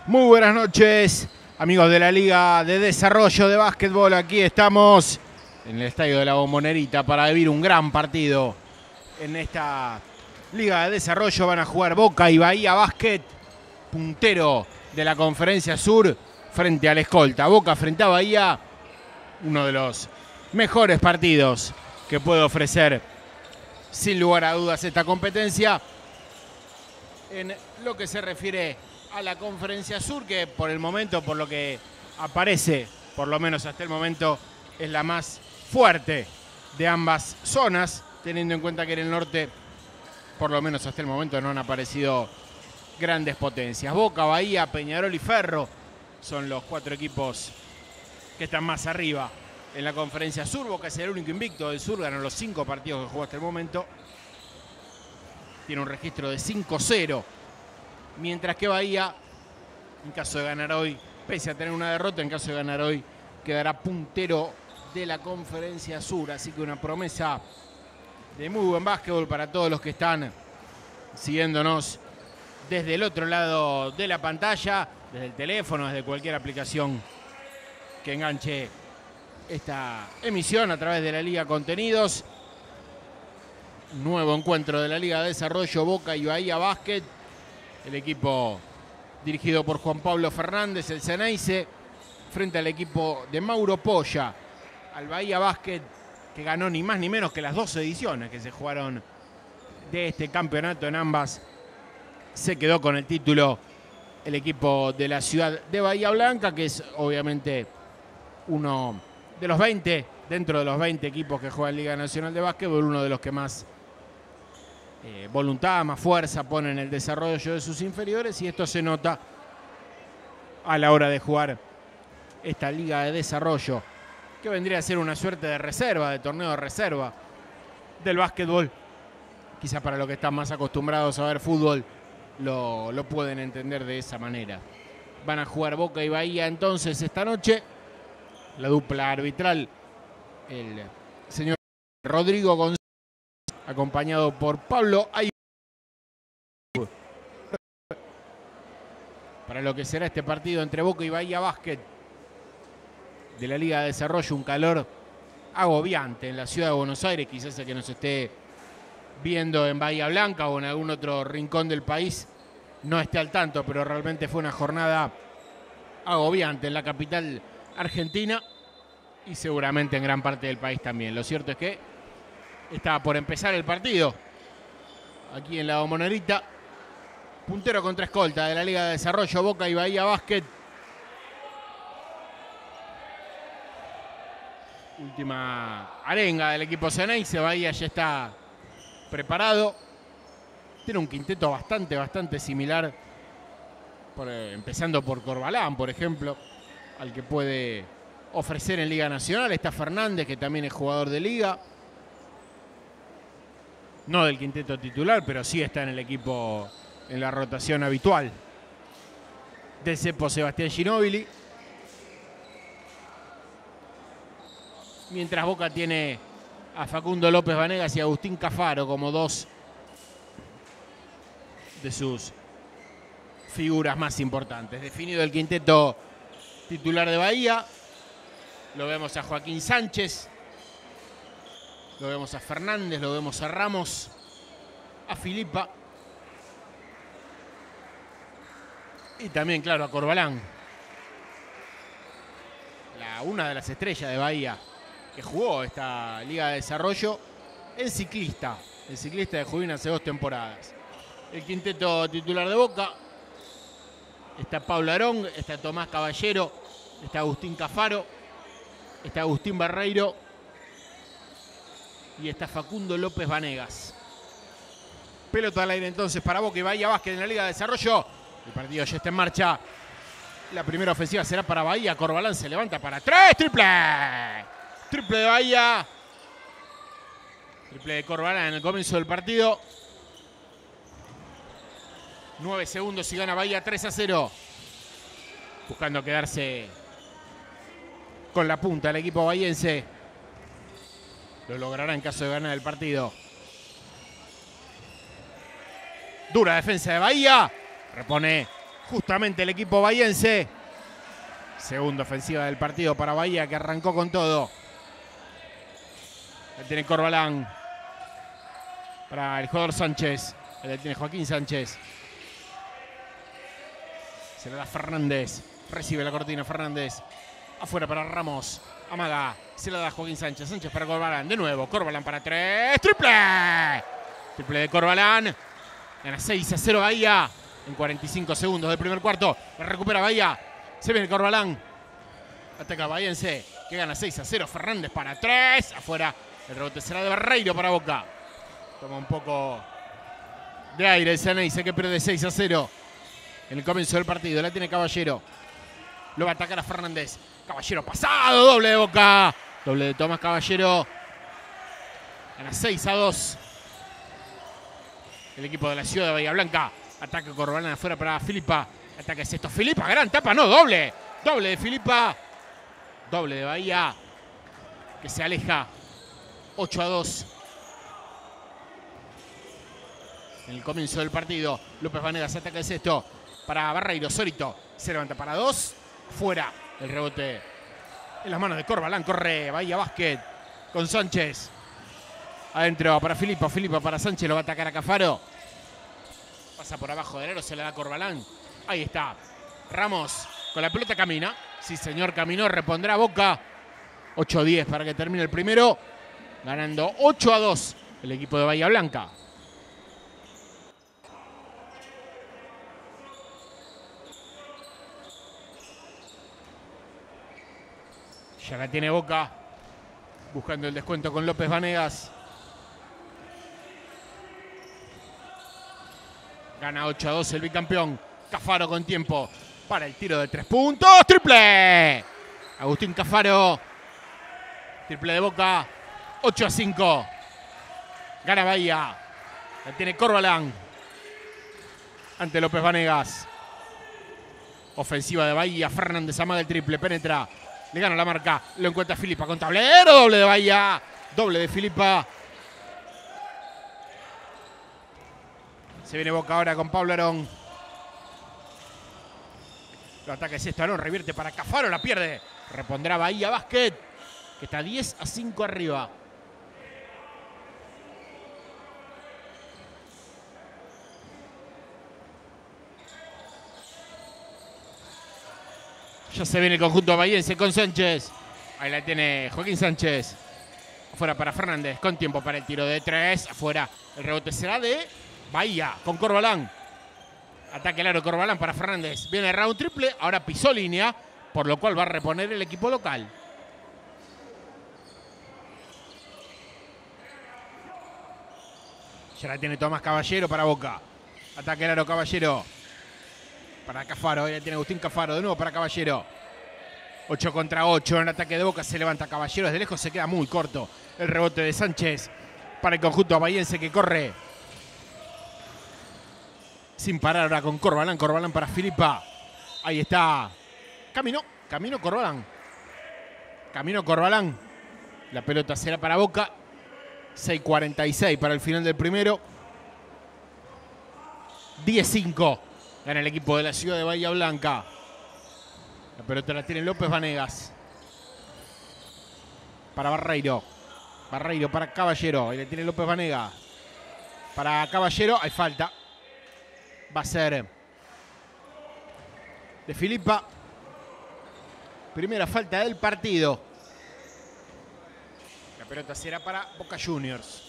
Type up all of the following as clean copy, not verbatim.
Muy buenas noches, amigos de la Liga de Desarrollo de Básquetbol. Aquí estamos en el Estadio de la Bombonera para vivir un gran partido. En esta Liga de Desarrollo van a jugar Boca y Bahía Básquet, puntero de la Conferencia Sur, frente al escolta. Boca frente a Bahía, uno de los mejores partidos que puede ofrecer, sin lugar a dudas, esta competencia. En lo que se refiere a la Conferencia Sur, que por el momento, por lo que aparece, por lo menos hasta el momento, es la más fuerte de ambas zonas, teniendo en cuenta que en el norte, por lo menos hasta el momento, no han aparecido grandes potencias. Boca, Bahía, Peñarol y Ferro son los cuatro equipos que están más arriba en la Conferencia Sur. Boca es el único invicto del sur, ganó los 5 partidos que jugó hasta el momento. Tiene un registro de 5-0. Mientras que Bahía, en caso de ganar hoy, pese a tener una derrota, en caso de ganar hoy, quedará puntero de la Conferencia Sur. Así que una promesa de muy buen básquetbol para todos los que están siguiéndonos desde el otro lado de la pantalla, desde el teléfono, desde cualquier aplicación que enganche esta emisión a través de la Liga Contenidos. Nuevo encuentro de la Liga de Desarrollo, Boca y Bahía Básquet. El equipo dirigido por Juan Pablo Fernández, el Ceneice, frente al equipo de Mauro Polla, al Bahía Básquet, que ganó ni más ni menos que las 2 ediciones que se jugaron de este campeonato. En ambas se quedó con el título el equipo de la ciudad de Bahía Blanca, que es obviamente uno de los 20, dentro de los 20 equipos que juegan Liga Nacional de Básquetbol, uno de los que más voluntad, más fuerza pone en el desarrollo de sus inferiores, y esto se nota a la hora de jugar esta Liga de Desarrollo, que vendría a ser una suerte de reserva, de torneo de reserva del básquetbol. Quizá para los que están más acostumbrados a ver fútbol lo pueden entender de esa manera. Van a jugar Boca y Bahía entonces esta noche. La dupla arbitral, el señor Rodrigo González, acompañado por Pablo Ayub. Para lo que será este partido entre Boca y Bahía Básquet de la Liga de Desarrollo, un calor agobiante en la ciudad de Buenos Aires. Quizás el que nos esté viendo en Bahía Blanca o en algún otro rincón del país no esté al tanto, pero realmente fue una jornada agobiante en la capital argentina y seguramente en gran parte del país también. Lo cierto es que estaba por empezar el partido aquí en la Bombonera. Puntero contra escolta de la Liga de Desarrollo, Boca y Bahía Básquet. Última arenga del equipo Ceneice. Bahía ya está preparado. Tiene un quinteto bastante similar, empezando por Corbalán, por ejemplo, al que puede ofrecer en Liga Nacional. Está Fernández, que también es jugador de Liga. No del quinteto titular, pero sí está en el equipo en la rotación habitual del cepo Sebastián Ginóbili. Mientras Boca tiene a Facundo López Vanegas y Agustín Cafaro como dos de sus figuras más importantes. Definido el quinteto titular de Bahía, lo vemos a Joaquín Sánchez, lo vemos a Fernández, lo vemos a Ramos, a Filipa y también, claro, a Corbalán. Una de las estrellas de Bahía que jugó esta Liga de Desarrollo en ciclista. El ciclista de Junín hace 2 temporadas. El quinteto titular de Boca: está Pablo Arón, está Tomás Caballero, está Agustín Cafaro, está Agustín Barreiro y está Facundo López Vanegas. Pelota al aire entonces para Boca y Bahía Básquet en la Liga de Desarrollo. El partido ya está en marcha. La primera ofensiva será para Bahía. Corbalán se levanta para 3. ¡Triple! Triple de Bahía. Triple de Corbalán en el comienzo del partido. 9 segundos y gana Bahía 3-0. Buscando quedarse con la punta el equipo bahiense. Lo logrará en caso de ganar el partido. Dura defensa de Bahía. Repone justamente el equipo bahiense. Segunda ofensiva del partido para Bahía, que arrancó con todo. Ahí tiene Corbalán. Para el jugador Sánchez. Ahí tiene Joaquín Sánchez. Se le da Fernández. Recibe la cortina Fernández. Afuera para Ramos. Amaga. Se le da Joaquín Sánchez. Sánchez para Corbalán. De nuevo. Corbalán para 3. ¡Triple! Triple de Corbalán. Gana 6-0 Bahía. En 45 segundos del primer cuarto. La recupera Bahía. Se viene Corbalán. Ataca Bahiense. Que gana 6-0. Fernández para 3. Afuera. El rebote será de Barreiro para Boca. Toma un poco de aire el Ceneice, que pierde 6-0 en el comienzo del partido. La tiene Caballero. Lo va a atacar a Fernández. Caballero pasado. Doble de Boca. Doble de Tomás Caballero. Gana 6-2. El equipo de la ciudad de Bahía Blanca. Ataca Corbalán afuera para Filipa. Ataca Sexto. Filipa, gran tapa. No, doble. Doble de Filipa. Doble de Bahía. Que se aleja. 8-2. En el comienzo del partido. López Vanegas ataca el sexto. Para Barreiro. Sorito. Se levanta para 2. Fuera. El rebote en las manos de Corbalán. Corre Bahía Básquet. Con Sánchez. Adentro para Filipa. Filipa para Sánchez. Lo va a atacar a Cafaro. Pasa por abajo del aro. Se le da a Corbalán. Ahí está. Ramos. Con la pelota camina. Sí, señor, caminó. Repondrá Boca. 8-10 para que termine el primero. Ganando 8-2 el equipo de Bahía Blanca. Ya la tiene Boca. Buscando el descuento con López Vanegas. Gana 8-2 el bicampeón. Cafaro con tiempo para el tiro de 3 puntos. ¡Triple! Agustín Cafaro. Triple de Boca. 8-5. Gana Bahía. La tiene Corbalán. Ante López Vanegas. Ofensiva de Bahía. Fernández amaga el triple. Penetra. Le gana la marca. Lo encuentra Filipa con tablero. Doble de Bahía. Doble de Filipa. Se viene Boca ahora con Pablo Arón. Lo ataca es esto. Arón revierte para Cafaro. La pierde. Repondrá Bahía Básquet. Que está 10-5 arriba. Ya se viene el conjunto bahiense con Sánchez. Ahí la tiene Joaquín Sánchez. Afuera para Fernández. Con tiempo para el tiro de 3. Afuera. El rebote será de Bahía con Corbalán. Ataque el aro Corbalán para Fernández. Viene round triple. Ahora pisó línea. Por lo cual va a reponer el equipo local. Ya la tiene Tomás Caballero para Boca. Ataque el aro Caballero. Para Cafaro. Ahí la tiene Agustín Cafaro. De nuevo para Caballero. 8 contra 8 en el ataque de Boca. Se levanta Caballero. Desde lejos se queda muy corto. El rebote de Sánchez. Para el conjunto bahiense que corre. Sin parar ahora con Corbalán. Corbalán para Filipa. Ahí está. Caminó Corbalán. Caminó Corbalán. La pelota será para Boca. 6:46 para el final del primero. 10-5. Gana el equipo de la ciudad de Bahía Blanca. La pelota la tiene López Vanegas. Para Barreiro. Barreiro para Caballero. Ahí la tiene López Vanegas. Para Caballero. Hay falta. Va a ser de Filipa. Primera falta del partido. La pelota será para Boca Juniors.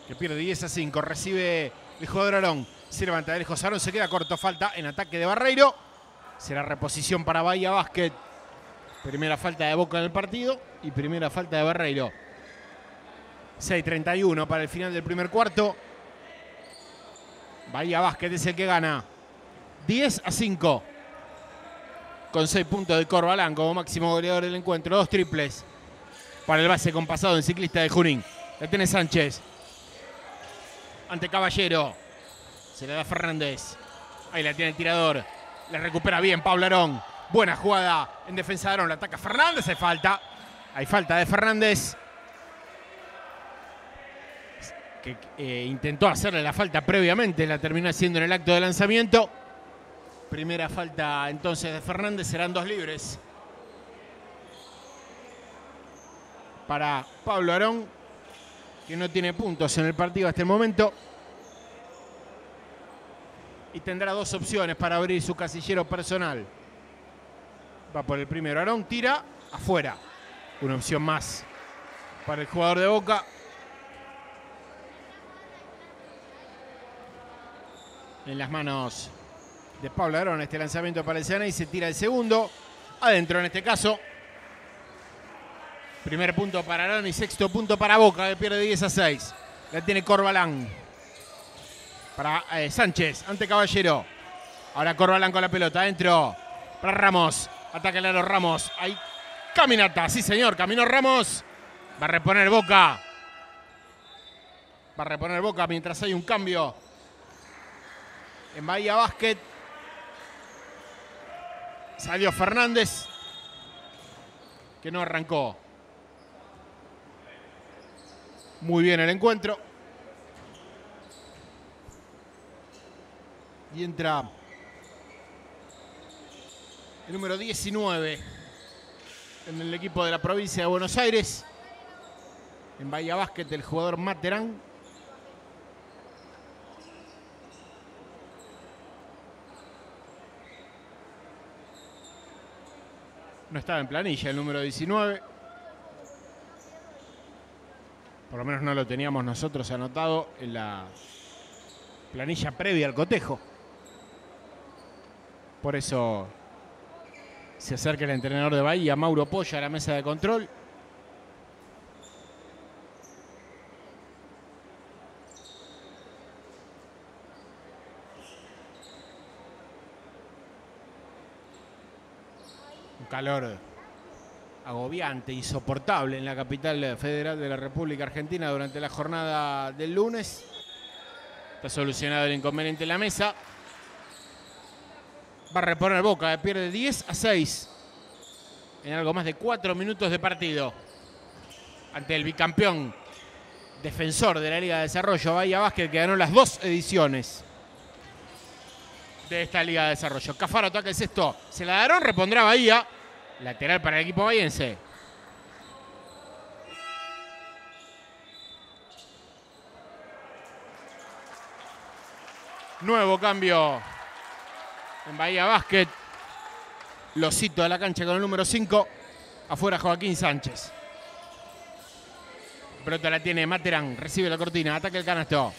Que pierde 10-5. Recibe el jugador Arón. Se levanta de lejos Arón. Se queda corto. Falta en ataque de Barreiro. Será reposición para Bahía Básquet. Primera falta de Boca en el partido. Y primera falta de Barreiro. 6:31 para el final del primer cuarto. Bahía Básquet es el que gana. 10-5. Con 6 puntos de Corbalán como máximo goleador del encuentro. 2 triples para el base con pasado en Ciclista de Junín. La tiene Sánchez. Ante Caballero. Se le da Fernández. Ahí la tiene el tirador. Le recupera bien Pablo Arón. Buena jugada en defensa de Arón. La ataca Fernández. Hay falta. Hay falta de Fernández. que intentó hacerle la falta previamente, la terminó haciendo en el acto de lanzamiento. Primera falta entonces de Fernández, serán 2 libres para Pablo Arón, que no tiene puntos en el partido hasta el momento. Y tendrá 2 opciones para abrir su casillero personal. Va por el primero, Arón tira afuera. Una opción más para el jugador de Boca. En las manos de Pablo Arón este lanzamiento para el Ceney, se tira el segundo. Adentro en este caso. Primer punto para Arón y 6.º punto para Boca, que pierde 10-6. La tiene Corbalán. Para Sánchez, ante Caballero. Ahora Corbalán con la pelota, adentro. Para Ramos. Ataca el aro Ramos. Hay caminata, sí señor, caminó Ramos. Va a reponer Boca. Va a reponer Boca mientras hay un cambio en Bahía Básquet. Salió Fernández, que no arrancó muy bien el encuentro. Y entra el número 19 en el equipo de la provincia de Buenos Aires. En Bahía Básquet, el jugador Materán. No estaba en planilla el número 19. Por lo menos no lo teníamos nosotros anotado en la planilla previa al cotejo. Por eso se acerca el entrenador de Bahía, Mauro Polla, a la mesa de control. Un calor agobiante, insoportable en la capital federal de la República Argentina durante la jornada del lunes. Está solucionado el inconveniente en la mesa. Va a reponer Boca, pierde 10-6 en algo más de 4 minutos de partido ante el bicampeón defensor de la Liga de Desarrollo, Bahía Básquet, que ganó las 2 ediciones de esta Liga de Desarrollo. Cafaro ataca el sexto, se la darán, repondrá Bahía. Lateral para el equipo bahiense. Nuevo cambio en Bahía Básquet. Losito de la cancha con el número 5. Afuera Joaquín Sánchez. Pelota la tiene Materán. Recibe la cortina. Ataque el canasto.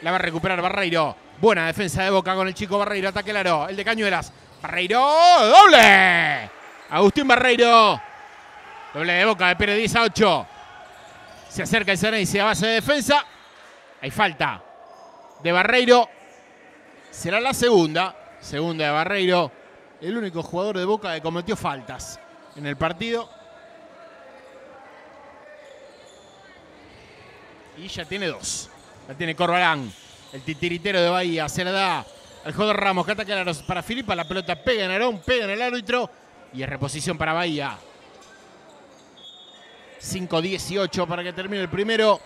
La va a recuperar Barreiro. Buena defensa de Boca con el chico Barreiro. Ataque el aro. El de Cañuelas. Barreiro. ¡Doble! Agustín Barreiro. Doble de Boca. Pierde 10-8. Se acerca el Ceneice a base de defensa. Hay falta de Barreiro. Será la segunda. Segunda de Barreiro. El único jugador de Boca que cometió faltas en el partido. Y ya tiene 2. La tiene Corbalán. El titiritero de Bahía. Se la da al jugador Ramos, que ataca para Filipa. La pelota pega en Arón, pega en el árbitro. Y es reposición para Bahía. 5-18 para que termine el primero.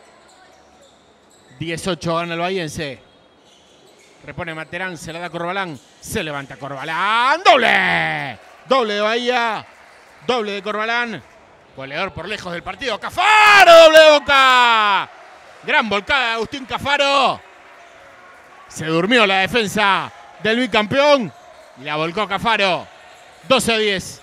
18 gana el bahiense. Repone Materán, se la da Corbalán. Se levanta Corbalán. ¡Doble! Doble de Bahía. Doble de Corbalán. Goleador por lejos del partido. ¡Cafaro! ¡Doble de Boca! Gran volcada de Agustín Cafaro. Se durmió la defensa del bicampeón. Y la volcó Cafaro. 12-10.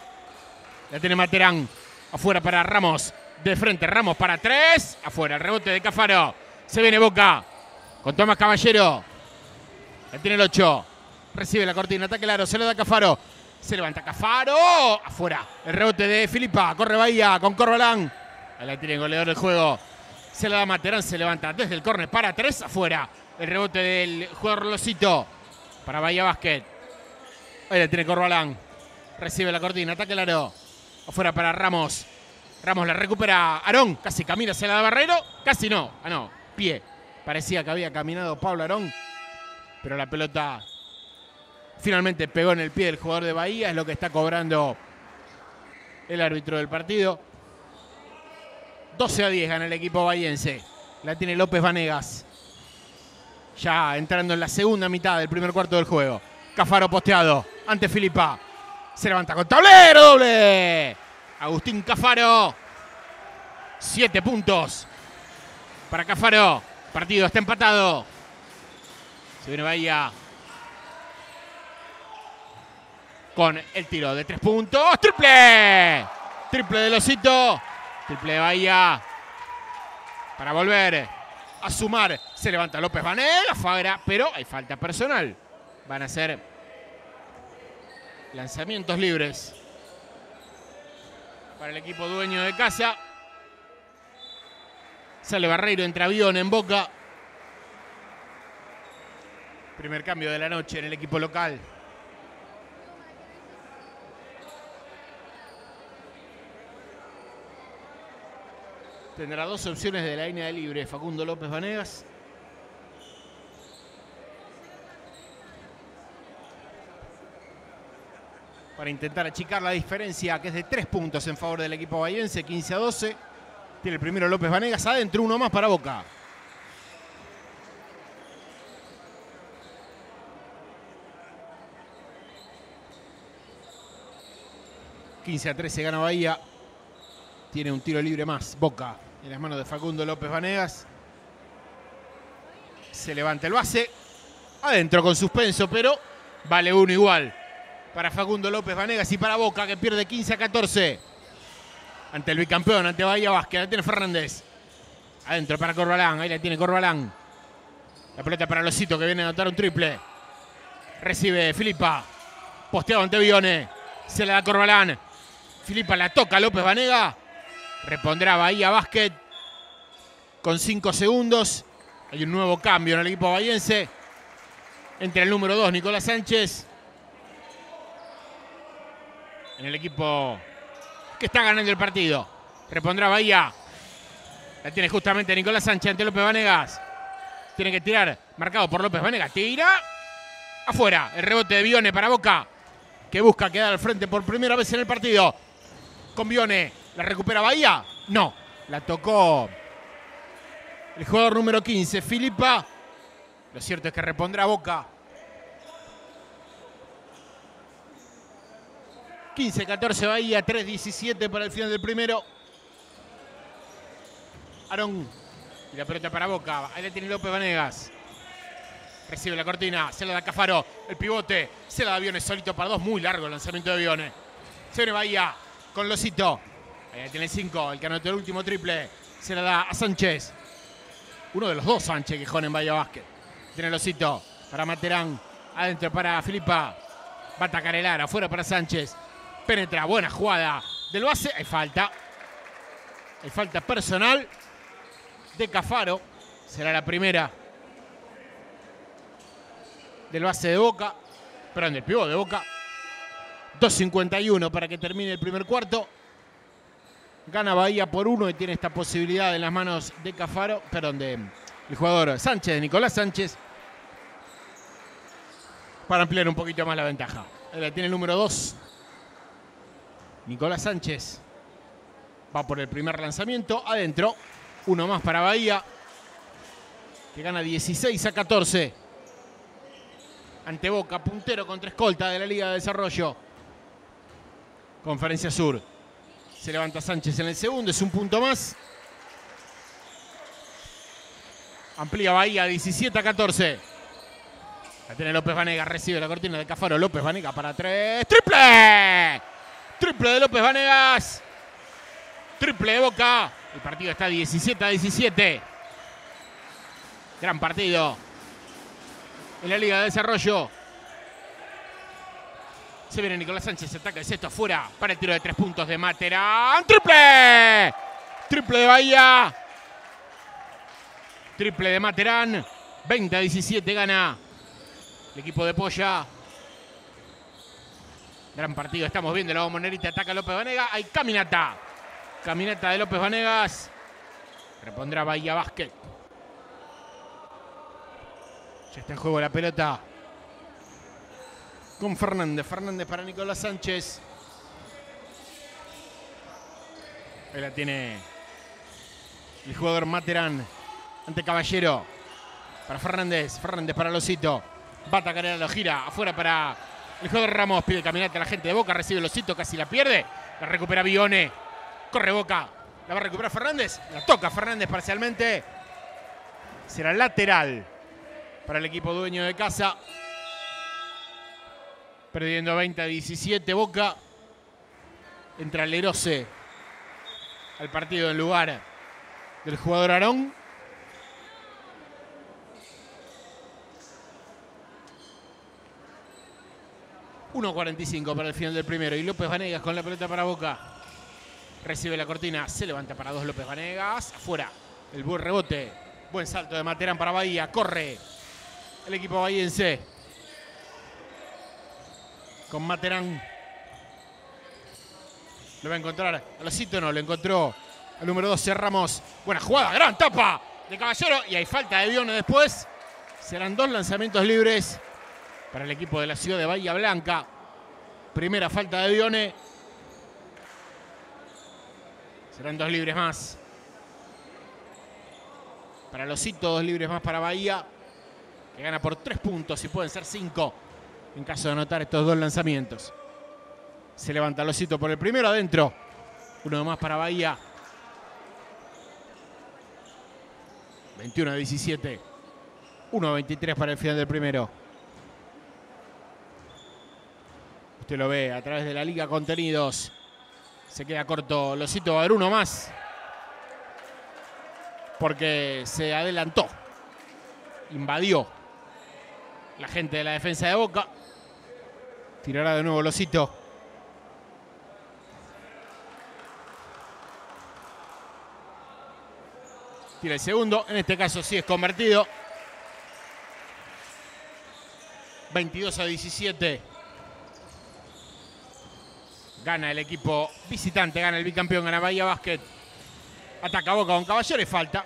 La tiene Materán. Afuera para Ramos. De frente Ramos para 3. Afuera el rebote de Cafaro. Se viene Boca con Tomás Caballero. La tiene el 8. Recibe la cortina. Ataque el aro. Se le da Cafaro. Se levanta Cafaro. Afuera. El rebote de Filipa. Corre Bahía con Corbalán. Ahí la tiene el goleador del juego. Se la da Materán. Se levanta desde el córner para 3. Afuera. El rebote del jugador Losito. Para Bahía Básquet. Ahí la tiene Corbalán. Recibe la cortina. Ataque el aro. Afuera para Ramos. Ramos la recupera Arón. Casi camina. Se la da Barreiro. Casi no. Ah, no. Pie. Parecía que había caminado Pablo Arón. Pero la pelota finalmente pegó en el pie del jugador de Bahía. Es lo que está cobrando el árbitro del partido. 12-10 gana el equipo bahiense. La tiene López Vanegas. Ya entrando en la segunda mitad del primer cuarto del juego. Cafaro posteado ante Filipa. Se levanta con tablero doble. Agustín Cafaro. 7 puntos para Cafaro. Partido está empatado. Se viene Bahía con el tiro de 3 puntos. ¡Triple! Triple del Osito. Triple de Bahía. Para volver a sumar. Se levanta López Vanegas. Fuera, pero hay falta personal. Van a ser lanzamientos libres para el equipo dueño de casa. Sale Barreiro, entra Avión en Boca. Primer cambio de la noche en el equipo local. Tendrá 2 opciones de la línea de libre. Facundo López Vanegas. Para intentar achicar la diferencia, que es de 3 puntos en favor del equipo bahiense. 15-12. Tiene el primero López Vanegas. Adentro, uno más para Boca. (15-13) gana Bahía. Tiene un tiro libre más. Boca en las manos de Facundo López Vanegas. Se levanta el base. Adentro con suspenso, pero vale uno igual. Para Facundo López Vanegas y para Boca, que pierde 15-14. Ante el bicampeón, ante Bahía Básquet. La tiene Fernández. Adentro para Corbalán. Ahí la tiene Corbalán. La pelota para Losito, que viene a anotar un triple. Recibe Filipa. Posteado ante Bione. Se la da Corbalán. Filipa la toca López Vanegas. Repondrá Bahía Básquet con 5 segundos. Hay un nuevo cambio en el equipo bahiense. Entre el número 2, Nicolás Sánchez. En el equipo que está ganando el partido. Repondrá Bahía. La tiene justamente Nicolás Sánchez ante López Vanegas. Tiene que tirar. Marcado por López Vanegas. Tira. Afuera. El rebote de Bione para Boca, que busca quedar al frente por primera vez en el partido. Con Bione. ¿La recupera Bahía? No. La tocó el jugador número 15, Filipa. Lo cierto es que repondrá Boca. 15-14 Bahía, 3-17 para el final del primero. Arón. Y la pelota para Boca. Ahí la tiene López Vanegas. Recibe la cortina. Se la da Cafaro. El pivote. Se la da Bione solito para 2. Muy largo el lanzamiento de Bione. Se viene Bahía con Losito. Ahí tiene 5. El que anotó el último triple. Se la da a Sánchez. Uno de los 2 Sánchez que juegan en Bahía Básquet. Tiene Losito para Materán. Adentro para Filipa. Va a atacar el ara. Afuera para Sánchez. Penetra. Buena jugada del base. Hay falta. Hay falta personal de Cafaro. Será la primera del base de Boca. Perdón, del pivot de Boca. 2:51 para que termine el primer cuarto. Gana Bahía por 1 y tiene esta posibilidad en las manos de Cafaro. Perdón, del jugador Sánchez, de Nicolás Sánchez. Para ampliar un poquito más la ventaja. Ahí la tiene el número 2. Nicolás Sánchez. Va por el primer lanzamiento. Adentro. Uno más para Bahía, que gana 16-14. Ante Boca, puntero contra escolta de la Liga de Desarrollo. Conferencia Sur. Se levanta Sánchez en el segundo. Es un punto más. Amplía Bahía 17-14. La tiene López Vanegas. Recibe la cortina de Cafaro. López Vanegas para 3. ¡Triple! Triple de López Vanegas. Triple de Boca. El partido está 17-17. Gran partido en la Liga de Desarrollo. Se viene Nicolás Sánchez, ataca el sexto afuera para el tiro de 3 puntos de Materán. ¡Triple! Triple de Bahía. Triple de Materán. 20-17 gana el equipo de Polla. Gran partido estamos viendo. La Bombonera ataca a López Vanegas. Hay caminata. Caminata de López Vanegas. Repondrá Bahía Básquet. Ya está en juego la pelota con Fernández. Fernández para Nicolás Sánchez. Ahí la tiene el jugador Materán. ante Caballero. Para Fernández. Fernández para Losito. Va a atacar, lo gira. Afuera para el jugador Ramos. Pide caminata a la gente de Boca. Recibe Losito. Casi la pierde. La recupera Bione. Corre Boca. La va a recuperar Fernández. La toca Fernández parcialmente. Será lateral para el equipo dueño de casa. Perdiendo 20-17 Boca. Entra Lerose al partido en lugar del jugador Arón. $1.45 para el final del primero. Y López Vanegas con la pelota para Boca. Recibe la cortina. Se levanta para dos López Vanegas. Afuera. El buen rebote. Buen salto de Materán para Bahía. Corre el equipo bahiense. Con Materán. Lo va a encontrar a Losito. No, lo encontró al número 12 Ramos. Buena jugada. Gran tapa de Caballero. Y hay falta de Bione después. Serán 2 lanzamientos libres para el equipo de la ciudad de Bahía Blanca. Primera falta de Bione. Serán 2 libres más para Losito, 2 libres más para Bahía, que gana por 3 puntos y pueden ser 5 en caso de anotar estos 2 lanzamientos. Se levanta Losito por el primero, adentro. Uno más para Bahía. 21-17. 1-23 para el final del primero. Usted lo ve a través de la Liga Contenidos. Se queda corto Losito, va a haber uno más. Porque se adelantó. Invadió la gente de la defensa de Boca. Tirará de nuevo Losito. Tira el segundo. En este caso sí es convertido. 22-17. Gana el equipo visitante, gana el bicampeón, gana Bahía Basket. Ataca Boca con Caballero y falta.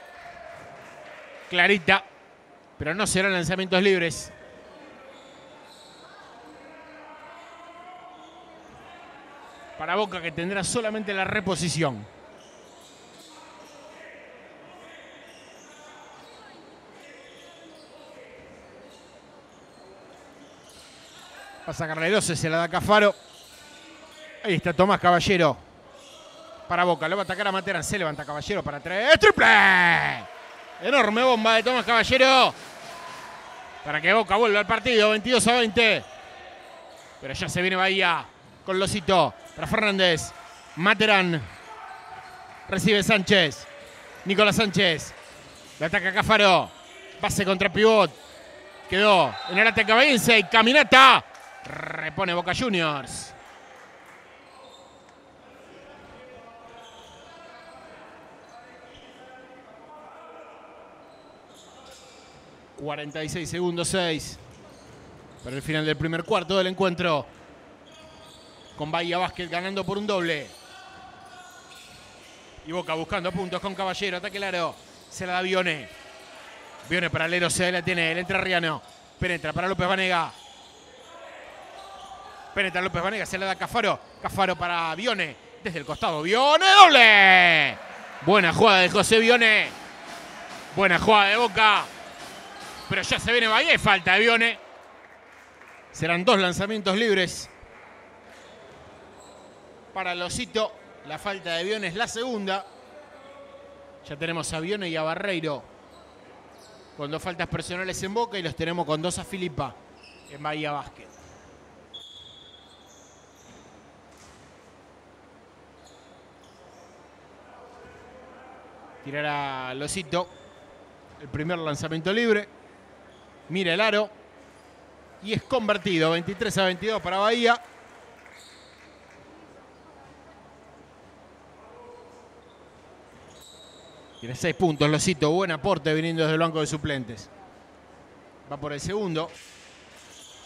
Clarita, pero no serán lanzamientos libres. Para Boca, que tendrá solamente la reposición. Va a sacarle 12, se la da Cafaro. Ahí está Tomás Caballero. Para Boca, lo va a atacar a Materán. Se levanta Caballero para 3. ¡Triple! Enorme bomba de Tomás Caballero. Para que Boca vuelva al partido. 22-20. Pero ya se viene Bahía con Losito. Para Fernández. Materán. Recibe Sánchez. Nicolás Sánchez. Le ataca Cafaro. Pase contra pivot. Quedó en el ataque bahiense. Y caminata. Repone Boca Juniors. ...46 segundos 6... para el final del primer cuarto del encuentro. Con Bahía Basket ganando por un doble. Y Boca buscando puntos con Caballero. Ataque el aro. Se la da Bione. Bione para Lero. Se la tiene el entrerriano. Penetra para López Vanega. Penetra López Vanega. Se la da Cafaro. Cafaro para Bione. Desde el costado. Bione. ¡Doble! Buena jugada de José Bione. Buena jugada de Boca. Pero ya se viene Bahía y falta de Bione. Serán 2 lanzamientos libres para Losito. La falta de Bione es la segunda. Ya tenemos a Bione y a Barreiro con 2 faltas personales en Boca y los tenemos con 2 a Filipa en Bahía Basket. Tirará Losito el primer lanzamiento libre. Mira el aro. Y es convertido. 23-22 para Bahía. Tiene 6 puntos Losito. Buen aporte viniendo desde el banco de suplentes. Va por el segundo.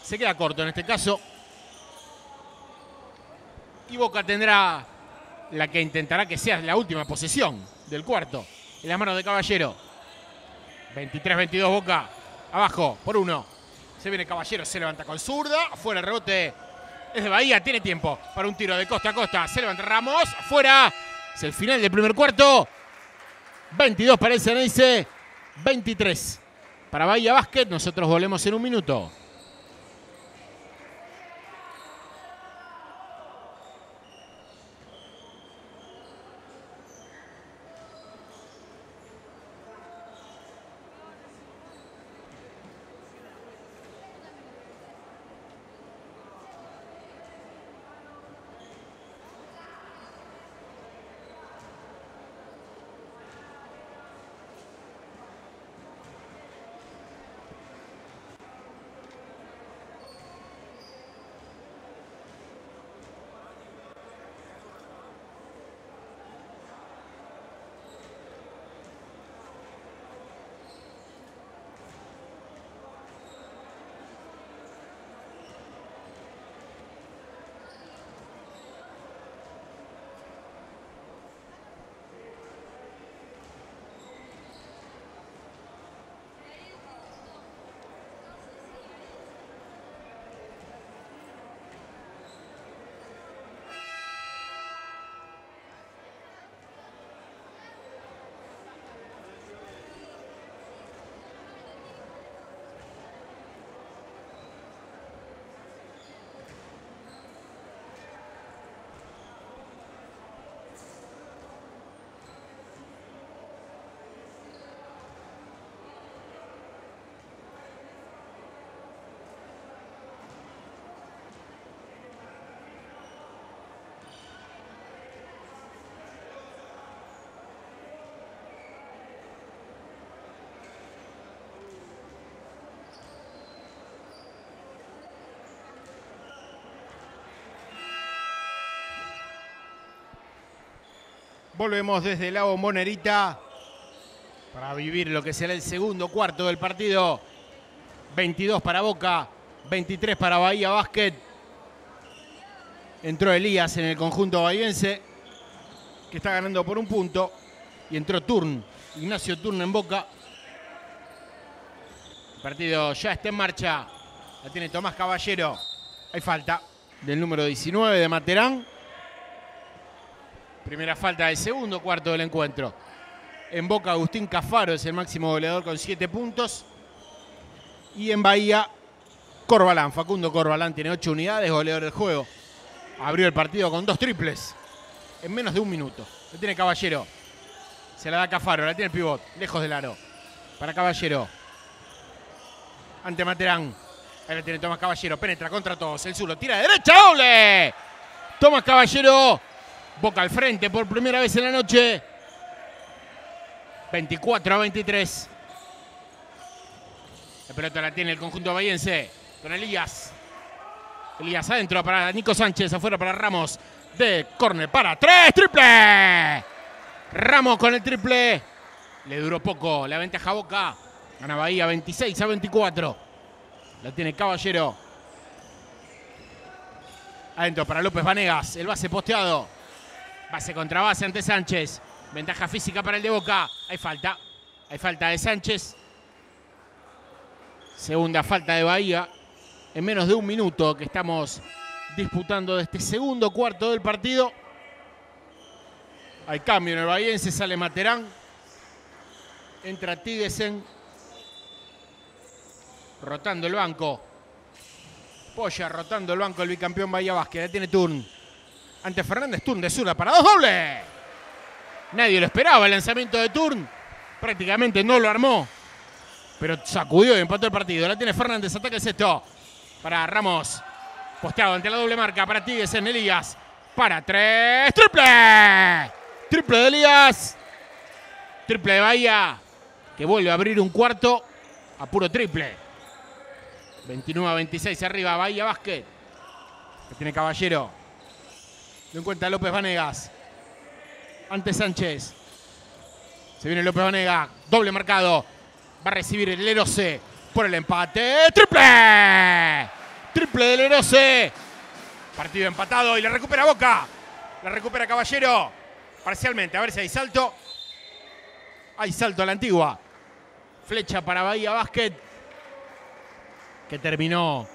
Se queda corto en este caso. Y Boca tendrá la que intentará que sea la última posesión del cuarto. En las manos de Caballero. 23-22 Boca. Abajo por 1. Se viene Caballero, se levanta con zurda. Afuera el rebote es de Bahía. Tiene tiempo para un tiro de costa a costa. Se levanta Ramos. Afuera. Es el final del primer cuarto. 22 para el Ceneice. 23 para Bahía Basket. Nosotros volvemos en un minuto. Volvemos desde la Bombonera para vivir lo que será el segundo cuarto del partido. 22 para Boca, 23 para Bahía Basket. Entró Elías en el conjunto bahiense, que está ganando por un punto. Y entró Turn, Ignacio Turn en Boca. El partido ya está en marcha. La tiene Tomás Caballero. Hay falta del número 19 de Materán. Primera falta del segundo cuarto del encuentro. En Boca, Agustín Cafaro es el máximo goleador con 7 puntos. Y en Bahía, Corbalán. Facundo Corbalán tiene 8 unidades, goleador del juego. Abrió el partido con 2 triples en menos de un minuto. La tiene Caballero. Se la da Cafaro, la tiene el pivot, lejos del aro. Para Caballero. Ante Materán. Ahí la tiene Tomás Caballero. Penetra contra todos. El zurdo tira de derecha. ¡Doble! Tomás Caballero. Boca al frente por primera vez en la noche. 24-23. La pelota la tiene el conjunto bahiense. Con Elías. Elías adentro para Nico Sánchez. Afuera para Ramos. De córner para 3. ¡Triple! Ramos con el triple. Le duró poco la ventaja a Boca. Gana Bahía 26-24. La tiene Caballero. Adentro para López Vanegas. El base posteado. Base contra base ante Sánchez. Ventaja física para el de Boca. Hay falta. Hay falta de Sánchez. Segunda falta de Bahía. En menos de un minuto que estamos disputando de este segundo cuarto del partido. Hay cambio en el bahiense. Sale Materán. Entra Tigesen. Rotando el banco. Polla rotando el banco el bicampeón Bahía Basket. La tiene Turn. Ante Fernández, Turn de zurda para 2 doble. Nadie lo esperaba el lanzamiento de Turn. Prácticamente no lo armó. Pero sacudió y empató el partido. La tiene Fernández, ataca el sexto. Para Ramos. Posteado ante la doble marca para Tigesen. Elías. Para 3. ¡Triple! Triple de Elías. Triple de Bahía. Que vuelve a abrir un cuarto a puro triple. 29-26 arriba Bahía Basket. La tiene Caballero. Lo encuentra López Vanegas. Ante Sánchez. Se viene López Vanegas. Doble marcado. Va a recibir el Lerose por el empate. ¡Triple! Triple del Lerose. Partido empatado y la recupera Boca. La recupera Caballero. Parcialmente. A ver si hay salto. Hay salto a la antigua. Flecha para Bahía Basket. Que terminó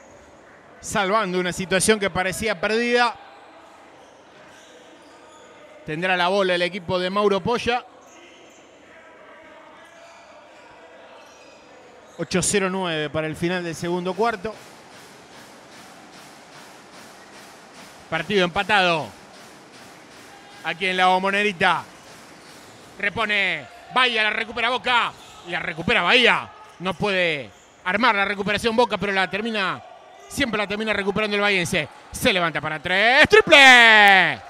salvando una situación que parecía perdida. Tendrá la bola el equipo de Mauro Polla. 8:09 para el final del segundo cuarto. Partido empatado. Aquí en la Bombonera. Repone Bahía, la recupera Boca. La recupera Bahía. No puede armar la recuperación Boca, pero siempre la termina recuperando el bahiense. Se levanta para 3. ¡Triple!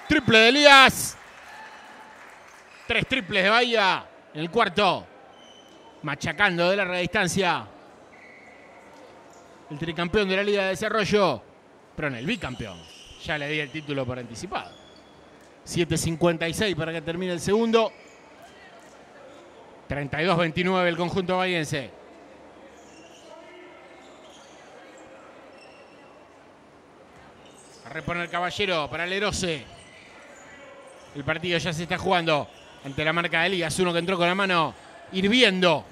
Triple de Elías. 3 triples de Bahía en el cuarto. Machacando de larga distancia. El tricampeón de la Liga de Desarrollo. Pero en el bicampeón. Ya le di el título por anticipado. 7:56 para que termine el segundo. 32-29 el conjunto bahiense. A reponer Caballero para Lerose. El partido ya se está jugando ante la marca de Elías. Uno que entró con la mano hirviendo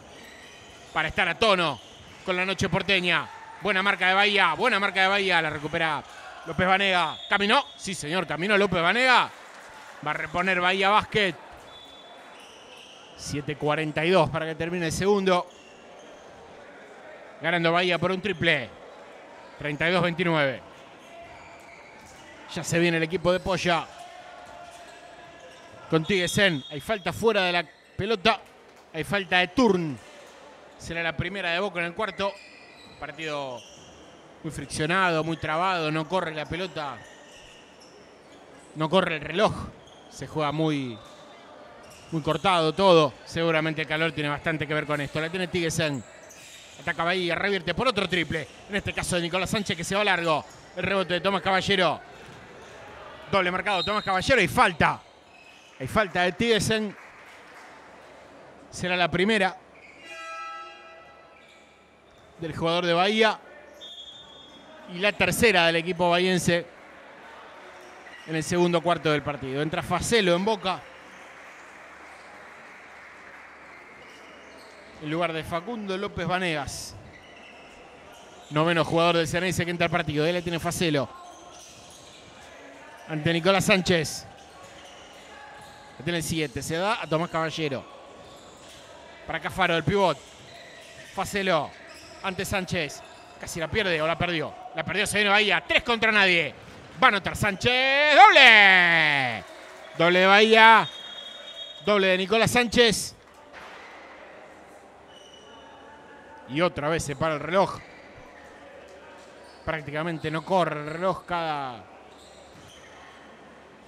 para estar a tono con la noche porteña. Buena marca de Bahía. Buena marca de Bahía. La recupera López Banega. ¿Caminó? Sí, señor. Caminó López Banega. Va a reponer Bahía Básquet. 7:42 para que termine el segundo. Ganando Bahía por un triple. 32-29. Ya se viene el equipo de Polla. Con Tiguesen. Hay falta fuera de la pelota. Hay falta de turn. Será la primera de Boca en el cuarto. Partido muy friccionado, muy trabado. No corre la pelota. No corre el reloj. Se juega muy cortado todo. Seguramente el calor tiene bastante que ver con esto. La tiene Tiguesen. Ataca Bahía, revierte por otro triple. En este caso de Nicolás Sánchez, que se va largo. El rebote de Tomás Caballero. Doble marcado Tomás Caballero y falta. Hay falta de Tiguesen. Será la primera del jugador de Bahía. Y la tercera del equipo bahiense en el segundo cuarto del partido. Entra Facelo en Boca. En lugar de Facundo López Vanegas. Noveno jugador del Ceneice que entra al partido. Él le tiene Facelo. Ante Nicolás Sánchez. Le tiene el 7. Se da a Tomás Caballero. Para Cafaro, el pivot. Facelo. Ante Sánchez. Casi la pierde o la perdió. La perdió, se viene Bahía. 3 contra nadie. Va a anotar Sánchez. ¡Doble! Doble de Bahía. Doble de Nicolás Sánchez. Y otra vez se para el reloj. Prácticamente no corre el reloj cada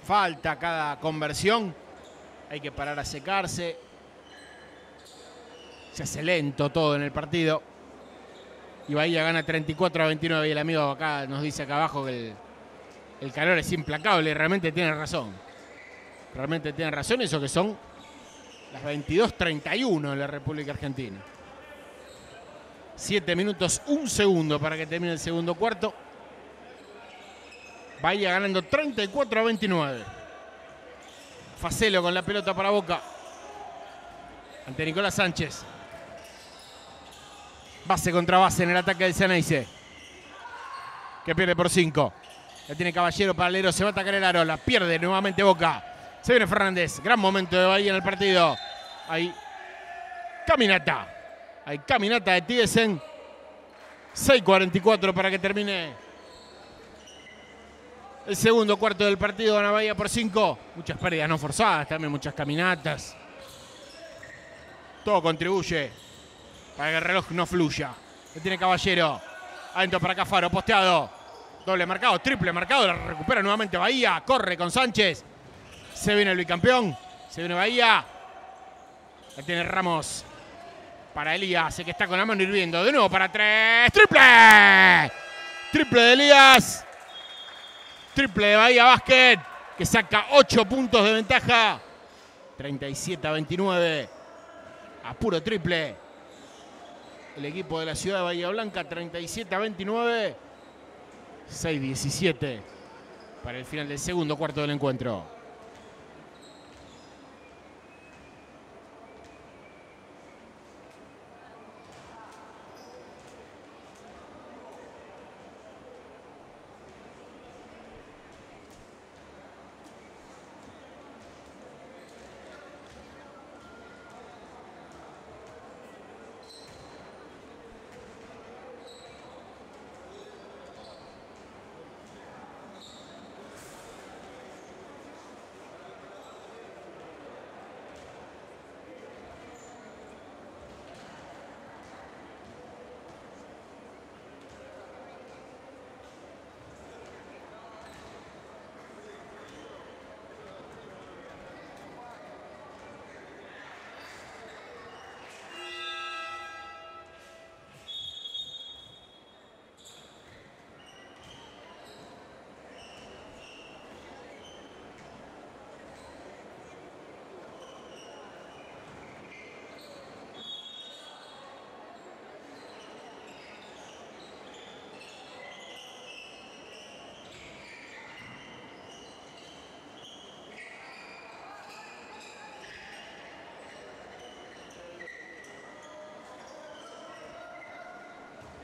falta, cada conversión. Hay que parar a secarse. Se hace lento todo en el partido. Y Bahía gana 34-29. Y el amigo acá nos dice acá abajo que el calor es implacable. Y realmente tiene razón. Realmente tiene razón. Eso que son las 22:31 en la República Argentina. 7 minutos, 1 segundo para que termine el segundo cuarto. Bahía ganando 34-29. Facelo con la pelota para Boca. Ante Nicolás Sánchez. Base contra base en el ataque del Ceneice. Que pierde por 5. La tiene Caballero para Lero. Se va a atacar el aro. La pierde nuevamente Boca. Se viene Fernández. Gran momento de Bahía en el partido. Hay caminata. Hay caminata de Tiguesen. 6:44 para que termine el segundo cuarto del partido. Gana Bahía por 5. Muchas pérdidas no forzadas. También muchas caminatas. Todo contribuye para que el reloj no fluya. Le tiene Caballero. Adentro para Cafaro. Posteado. Doble marcado. Triple marcado. La recupera nuevamente Bahía. Corre con Sánchez. Se viene el bicampeón. Se viene Bahía. La tiene Ramos. Para Elías, que está con la mano hirviendo. De nuevo para 3. ¡Triple! Triple de Elías. Triple de Bahía Básquet. Que saca 8 puntos de ventaja. 37-29. A puro triple. El equipo de la ciudad de Bahía Blanca. 37-29. 6-17. Para el final del segundo cuarto del encuentro.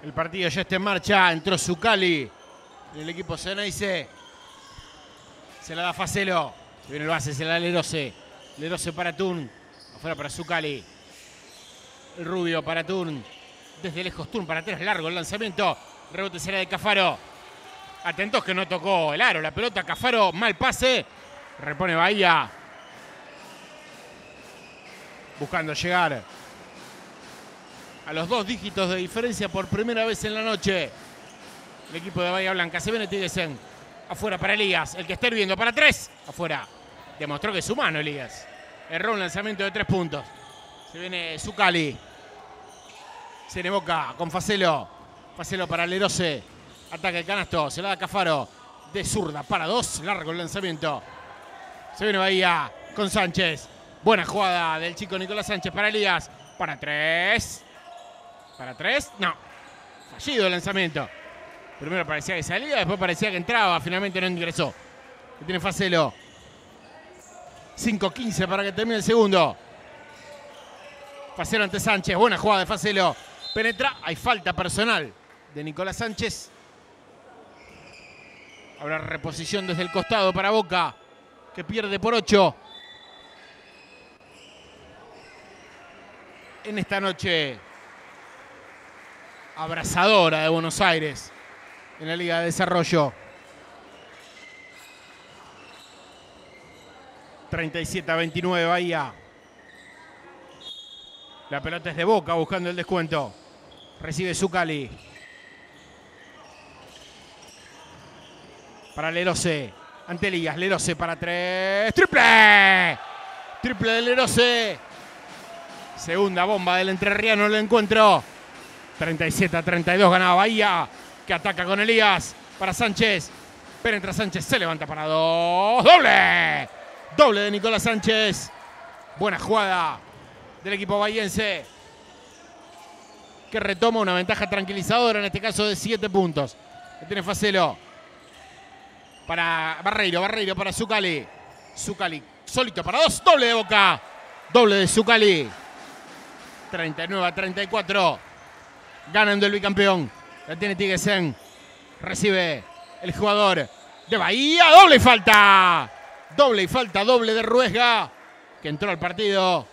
El partido ya está en marcha. Entró Zuccali. El equipo Ceneice. Se la da Facelo. Se viene el base, se la da Lerose. Lerose para Thun. Afuera para Zuccali. El rubio para Thun. Desde lejos Thun para atrás. Largo el lanzamiento. Rebote será de Cafaro. Atentos que no tocó el aro. La pelota Cafaro. Mal pase. Repone Bahía. Buscando llegar a los 2 dígitos de diferencia por primera vez en la noche. El equipo de Bahía Blanca. Se viene Tigesen. Afuera para Elías. El que está hirviendo para 3. Afuera. Demostró que es humano Elías. Erró un lanzamiento de 3 puntos. Se viene Zuccali. Se viene Boca con Facelo. Facelo para Lerose. Ataca el canasto. Se la da Cafaro. De zurda para 2. Largo el lanzamiento. Se viene Bahía con Sánchez. Buena jugada del chico Nicolás Sánchez para Elías. Para 3. Para 3. No. Fallido el lanzamiento. Primero parecía que salía, después parecía que entraba. Finalmente no ingresó. Que tiene Facelo. 5-15 para que termine el segundo. Facelo ante Sánchez. Buena jugada de Facelo. Penetra. Hay falta personal de Nicolás Sánchez. Habrá reposición desde el costado para Boca, que pierde por 8. En esta noche abrasadora de Buenos Aires en la Liga de Desarrollo. 37-29 Bahía. La pelota es de Boca buscando el descuento. Recibe Zuccali. Para Lerose. Ante Elías. Lerose para 3. ¡Triple! Triple de Lerose. Segunda bomba del entrerriano en el encuentro. 37-32 ganaba Bahía, que ataca con Elías. Para Sánchez. Penetra Sánchez. Se levanta para 2. ¡Doble! Doble de Nicolás Sánchez. Buena jugada del equipo bahiense, que retoma una ventaja tranquilizadora, en este caso de 7 puntos. Que tiene Facelo. Para Barreiro. Barreiro para Zuccali. Zuccali solito para 2. Doble de Boca. Doble de Zuccali. 39-34. Ganando el bicampeón. La tiene Tigesen. Recibe el jugador de Bahía. Doble y falta. Doble y falta. Doble de Ruesga, que entró al partido.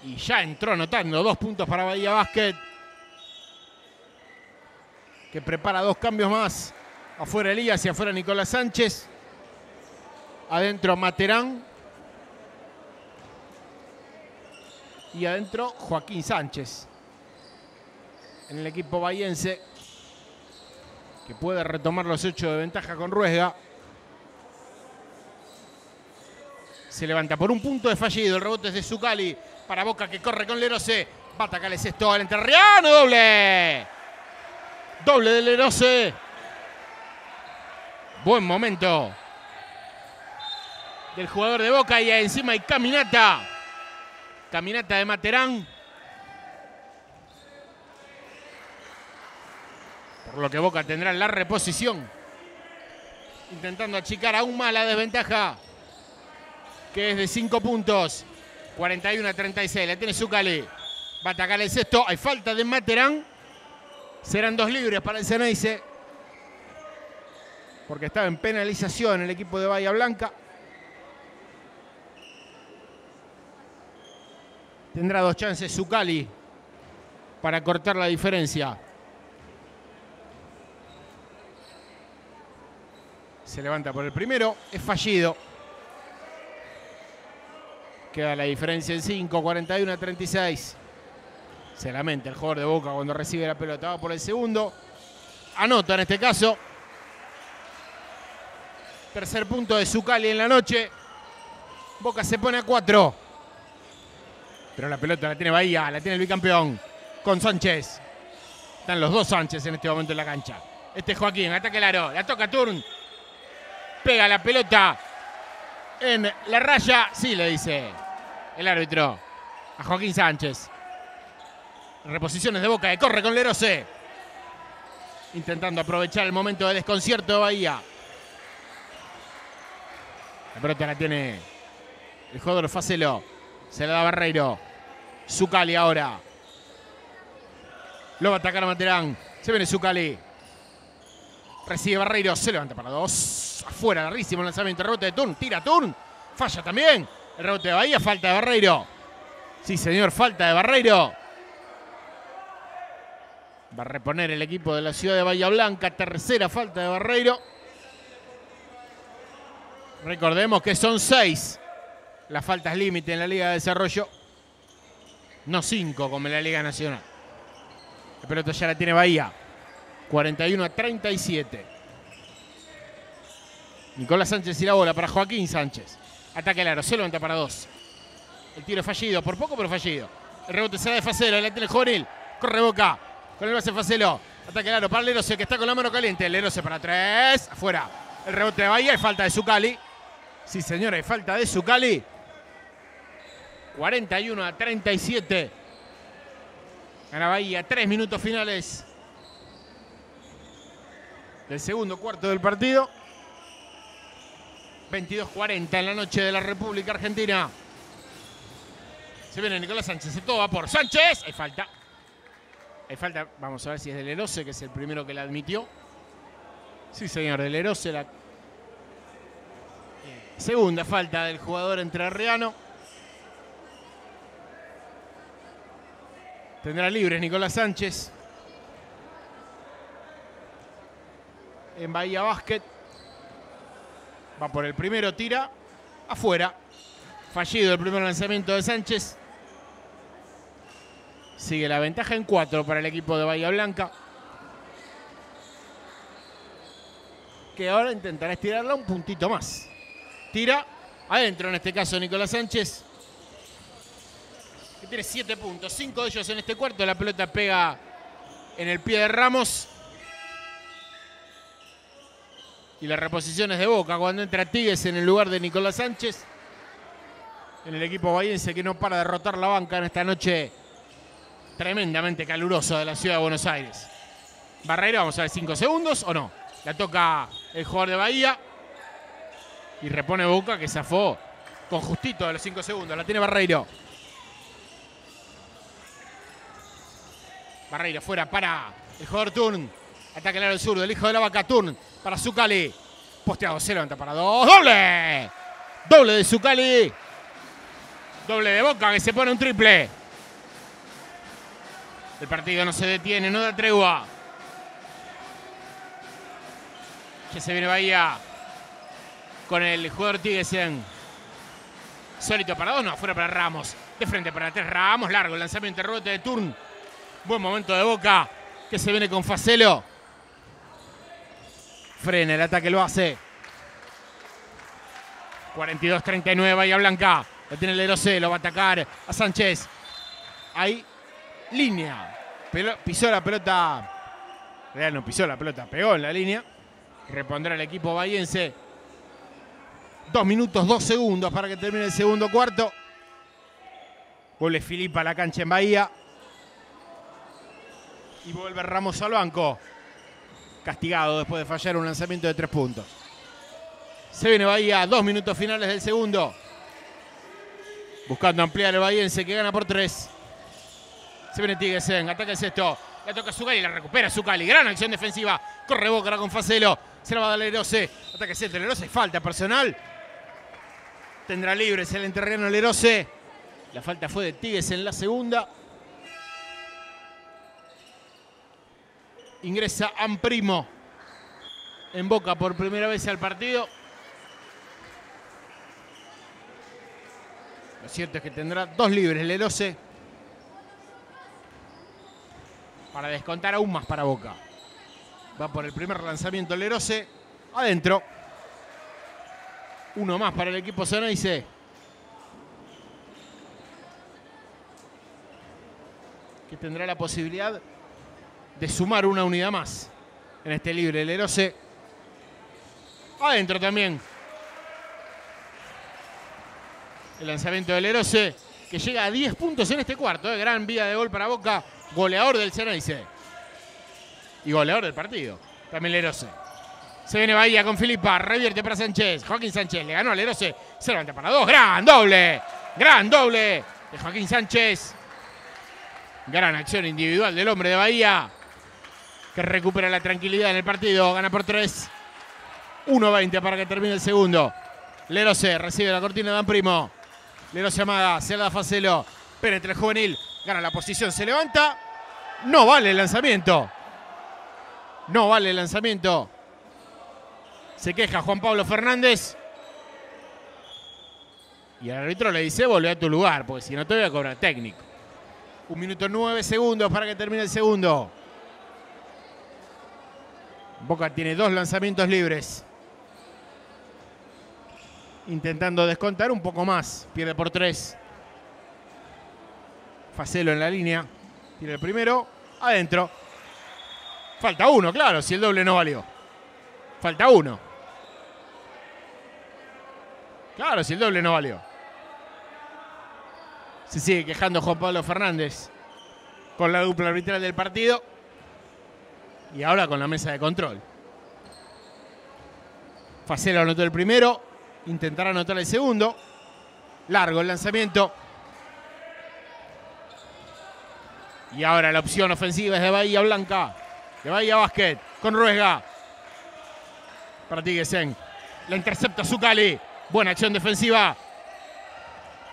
Y ya entró anotando 2 puntos para Bahía Básquet, que prepara 2 cambios más. Afuera Elías y afuera Nicolás Sánchez. Adentro Materán. Y adentro Joaquín Sánchez. En el equipo bahiense, que puede retomar los 8 de ventaja con Ruesga. Se levanta por 1 punto de fallido. El rebote es de Zuccali para Boca, que corre con Lerose. Va a atacar el sexto al entrerriano. Doble. Doble de Lerose. Buen momento del jugador de Boca. Y encima hay caminata. Caminata de Materán. Por lo que Boca tendrá la reposición, intentando achicar aún más la desventaja, que es de 5 puntos. 41-36. La tiene Zuccali. Va a atacar el sexto. Hay falta de Materán. Serán 2 libres para el Ceneice, porque estaba en penalización el equipo de Bahía Blanca. Tendrá 2 chances Zuccali para cortar la diferencia. Se levanta por el primero. Es fallido. Queda la diferencia en 5. 41-36. Se lamenta el jugador de Boca cuando recibe la pelota. Va por el segundo. Anota en este caso. Tercer punto de Zuccali en la noche. Boca se pone a 4. Pero la pelota la tiene Bahía. La tiene el bicampeón. Con Sánchez. Están los 2 Sánchez en este momento en la cancha. Este es Joaquín. Ataca el aro. La toca Thun. Pega la pelota en la raya. Sí, le dice el árbitro a Joaquín Sánchez. Reposiciones de Boca, que corre con Lerose, intentando aprovechar el momento de desconcierto de Bahía. La pelota la tiene el jugador Facelo. Se la da Barreiro. Zuccali ahora. Lo va a atacar a Materán. Se viene Zuccali. Recibe Barreiro. Se levanta para 2. Afuera, larguísimo el lanzamiento. Rebote de Thurn. Tira Thurn. Falla también. El rebote de Bahía. Falta de Barreiro. Sí, señor. Falta de Barreiro. Va a reponer el equipo de la ciudad de Bahía Blanca. Tercera falta de Barreiro. Recordemos que son 6 las faltas límite en la Liga de Desarrollo. No 5 como en la Liga Nacional. La pelota ya la tiene Bahía. 41-37. Nicolás Sánchez y la bola para Joaquín Sánchez. Ataque al aro. Se levanta para 2. El tiro fallido. Por poco, pero fallido. El rebote será de Facelo. La tiene el juvenil. Corre Boca. Con el base Facelo. Ataque al aro para Lerose, que está con la mano caliente. Lerose para 3. Afuera. El rebote de Bahía. Hay falta de Zuccali. Sí, señora. Hay falta de Zuccali. 41-37. Gana Bahía. 3 minutos finales del segundo cuarto del partido. 22:40 en la noche de la República Argentina. Se viene Nicolás Sánchez. Todo va por Sánchez. Hay falta. Hay falta. Vamos a ver si es de Lerose, que es el primero que la admitió. Sí, señor. De Lerose. La segunda falta del jugador entrerriano. Tendrá libres Nicolás Sánchez. En Bahía Básquet. Va por el primero, tira. Afuera. Fallido el primer lanzamiento de Sánchez. Sigue la ventaja en 4 para el equipo de Bahía Blanca. Que ahora intentará estirarla un puntito más. Tira. Adentro en este caso Nicolás Sánchez. Que tiene 7 puntos. 5 de ellos en este cuarto. La pelota pega en el pie de Ramos. Y la reposición es de Boca cuando entra Tíguez en el lugar de Nicolás Sánchez. En el equipo bahiense que no para de rotar la banca en esta noche tremendamente calurosa de la ciudad de Buenos Aires. Barreiro, vamos a ver 5 segundos o no. La toca el jugador de Bahía. Y repone Boca, que zafó con justito de los 5 segundos. La tiene Barreiro. Barreiro fuera para el jugador Thurn. Ataque al aro zurdo, el hijo de la vaca Thurn. Para Zuccali. Posteado, se levanta para 2. ¡Doble! Doble de Zuccali. Doble de Boca, que se pone un triple. El partido no se detiene, no da tregua. Ya se viene Bahía con el jugador Tíguez. Solito para 2, no, afuera para Ramos. De frente para 3, Ramos, largo el lanzamiento, el rebote de Thurn. Buen momento de Boca, que se viene con Facelo. Frena el ataque, lo hace. 42-39, Bahía Blanca. Lo tiene Lerose, lo va a atacar a Sánchez. Ahí, línea. Pisó la pelota. Real no pisó la pelota, pegó en la línea. Repondrá el equipo bahiense. 2 minutos, 2 segundos para que termine el segundo cuarto. Vuelve Filipa a la cancha en Bahía. Y vuelve Ramos al banco. Castigado después de fallar un lanzamiento de 3 puntos. Se viene Bahía, 2 minutos finales del segundo. Buscando ampliar el bahiense que gana por 3. Se viene Tíguez, ataca el sexto. La toca Zuccali, la recupera Zuccali. Gran acción defensiva. Corre Boca con Facelo. Se la va a dar Lerose. Ataca el sexto, Lerose. Falta personal. Tendrá libres el entrerriano Lerose. La falta fue de Tíguez en la segunda. Ingresa Amprimo en Boca por primera vez al partido. Lo cierto es que tendrá 2 libres Lerose para descontar aún más para Boca. Va por el primer lanzamiento Lerose. Adentro. 1 más para el equipo Ceneice. Que tendrá la posibilidad de sumar una unidad más en este libre Lerose. Adentro también. El lanzamiento de Lerose, que llega a 10 puntos en este cuarto. Gran vía de gol para Boca. Goleador del Ceneice. Y goleador del partido. También Lerose. Se viene Bahía con Filipa. Revierte para Sánchez. Joaquín Sánchez le ganó a Lerose. Se levanta para 2. Gran doble. Gran doble de Joaquín Sánchez. Gran acción individual del hombre de Bahía, que recupera la tranquilidad en el partido. Gana por 3. 1:20 para que termine el segundo. Lerose recibe la cortina de Dan Primo. Lerose amaga, se la da Facelo. Penetra el juvenil, gana la posición, se levanta. No vale el lanzamiento. No vale el lanzamiento. Se queja Juan Pablo Fernández. Y el árbitro le dice: volvé a tu lugar, porque si no te voy a cobrar técnico. 1 minuto 9 segundos para que termine el segundo. Boca tiene 2 lanzamientos libres. Intentando descontar un poco más. Pierde por 3. Facelo en la línea. Tira el primero. Adentro. Falta 1, claro, si el doble no valió. Falta 1. Claro, si el doble no valió. Se sigue quejando Juan Pablo Fernández con la dupla arbitral del partido. Y ahora con la mesa de control. Facelo anotó el primero. Intentará anotar el segundo. Largo el lanzamiento. Y ahora la opción ofensiva es de Bahía Blanca. De Bahía Basket. Con Ruesga. Para Tiguesen. La intercepta Zuccali. Buena acción defensiva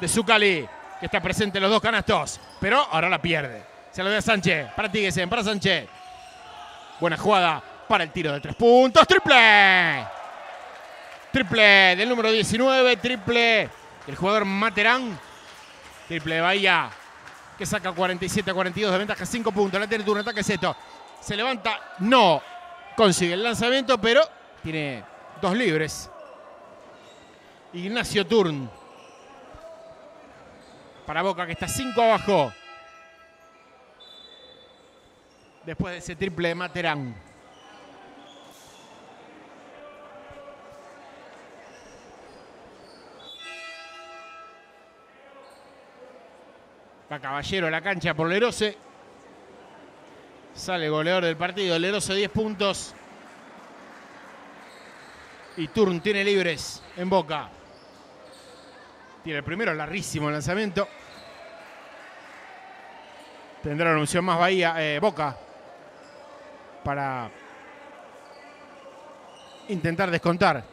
de Zuccali, que está presente en los 2 canastos. Pero ahora la pierde. Se lo da a Sánchez. Para Tiguesen. Para Sánchez. Buena jugada para el tiro de 3 puntos. ¡Triple! Triple del número 19. Triple del jugador Materán. Triple de Bahía, que saca 47-42 de ventaja. 5 puntos. La tiene turno. Ataque Seto. Se levanta. No consigue el lanzamiento, pero tiene 2 libres. Ignacio Turn. Para Boca, que está 5 abajo. Después de ese triple de Materán. Va Caballero a la cancha por Lerose. Sale goleador del partido. Lerose 10 puntos. Y Turn tiene libres en Boca. Tiene el primero, larguísimo el lanzamiento. Tendrá una opción más Bahía, Boca, para intentar descontar.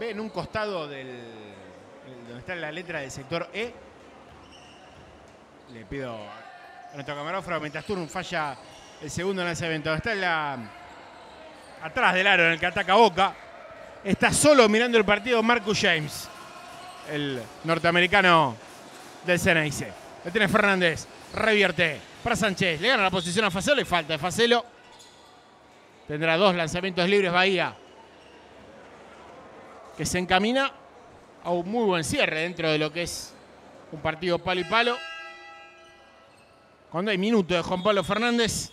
Ve en un costado donde está la letra del sector E. Le pido a nuestro camarógrafo, mientras Turn falla el segundo lanzamiento. Está atrás del aro en el que ataca Boca. Está solo mirando el partido Marcus James, el norteamericano del Ceneice. Lo tiene Fernández. Revierte para Sánchez. Le gana la posición a Facelo y falta de Facelo. Tendrá 2 lanzamientos libres Bahía, que se encamina a un muy buen cierre dentro de lo que es un partido palo y palo. Cuando hay minuto de Juan Pablo Fernández,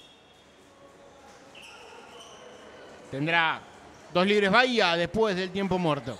tendrá 2 libres Bahía después del tiempo muerto.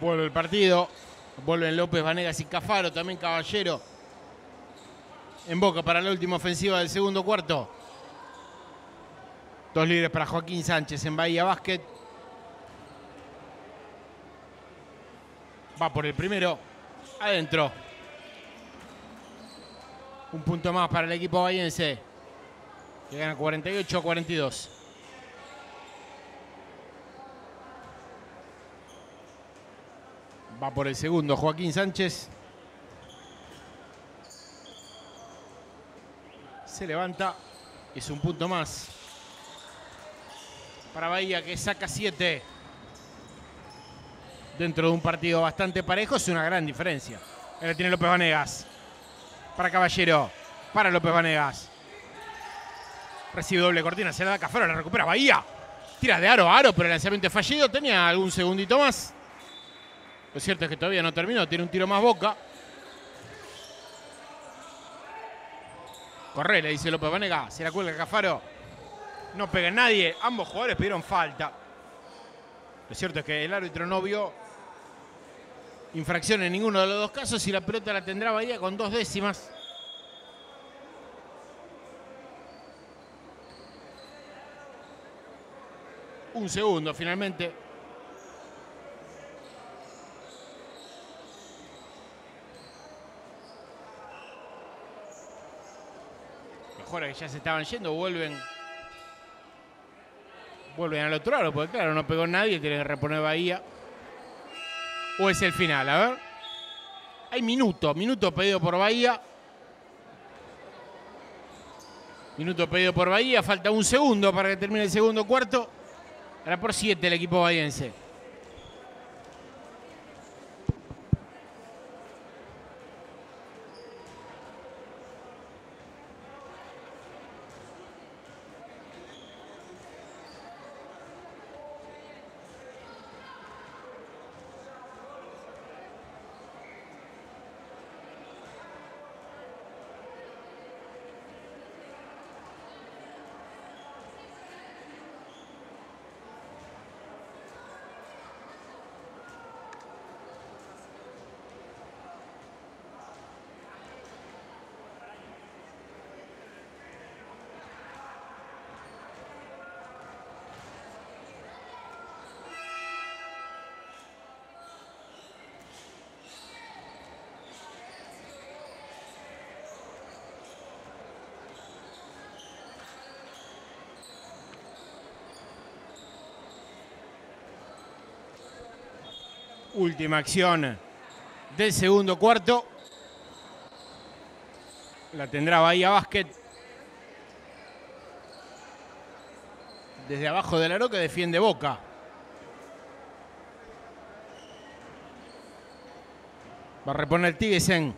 Vuelve el partido. Vuelven López, Vanegas y Cafaro, también Caballero. En Boca para la última ofensiva del segundo cuarto. 2 libres para Joaquín Sánchez en Bahía Básquet. Va por el primero. Adentro. Un punto más para el equipo bahiense, que gana 48-42. Va por el segundo Joaquín Sánchez. Se levanta. Es un punto más para Bahía, que saca 7. Dentro de un partido bastante parejo es una gran diferencia. Ahora tiene López Vanegas. Para Caballero. Para López Vanegas. Recibe doble cortina. Se la da Cafaro. La recupera Bahía. Tira de aro a aro, pero el lanzamiento es fallido. Tenía algún segundito más. Lo cierto es que todavía no terminó. Tiene un tiro más Boca. Corre, le dice López Vanegas. Se la cuelga Cafaro. No pega en nadie. Ambos jugadores pidieron falta. Lo cierto es que el árbitro no vio infracción en ninguno de los dos casos y la pelota la tendrá Bahía con 2 décimas. Un segundo finalmente. Los jugadores que ya se estaban yendo vuelven al otro lado, porque claro, no pegó nadie, tiene que reponer Bahía. ¿O es el final? A ver. Hay minuto pedido por Bahía. Minuto pedido por Bahía, falta un segundo para que termine el segundo cuarto. Ahora por 7 el equipo bahiense. Última acción del segundo cuarto. La tendrá Bahía Básquet. Desde abajo del aro que defiende Boca. Va a reponer Tiguesen.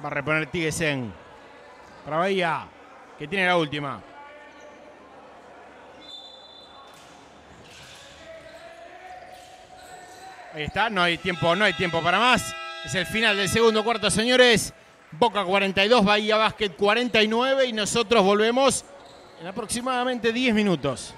Va a reponer Tiguesen. Para Bahía, que tiene la última. Ahí está, no hay tiempo para más. Es el final del segundo cuarto, señores. Boca 42, Bahía Básquet 49 y nosotros volvemos en aproximadamente 10 minutos.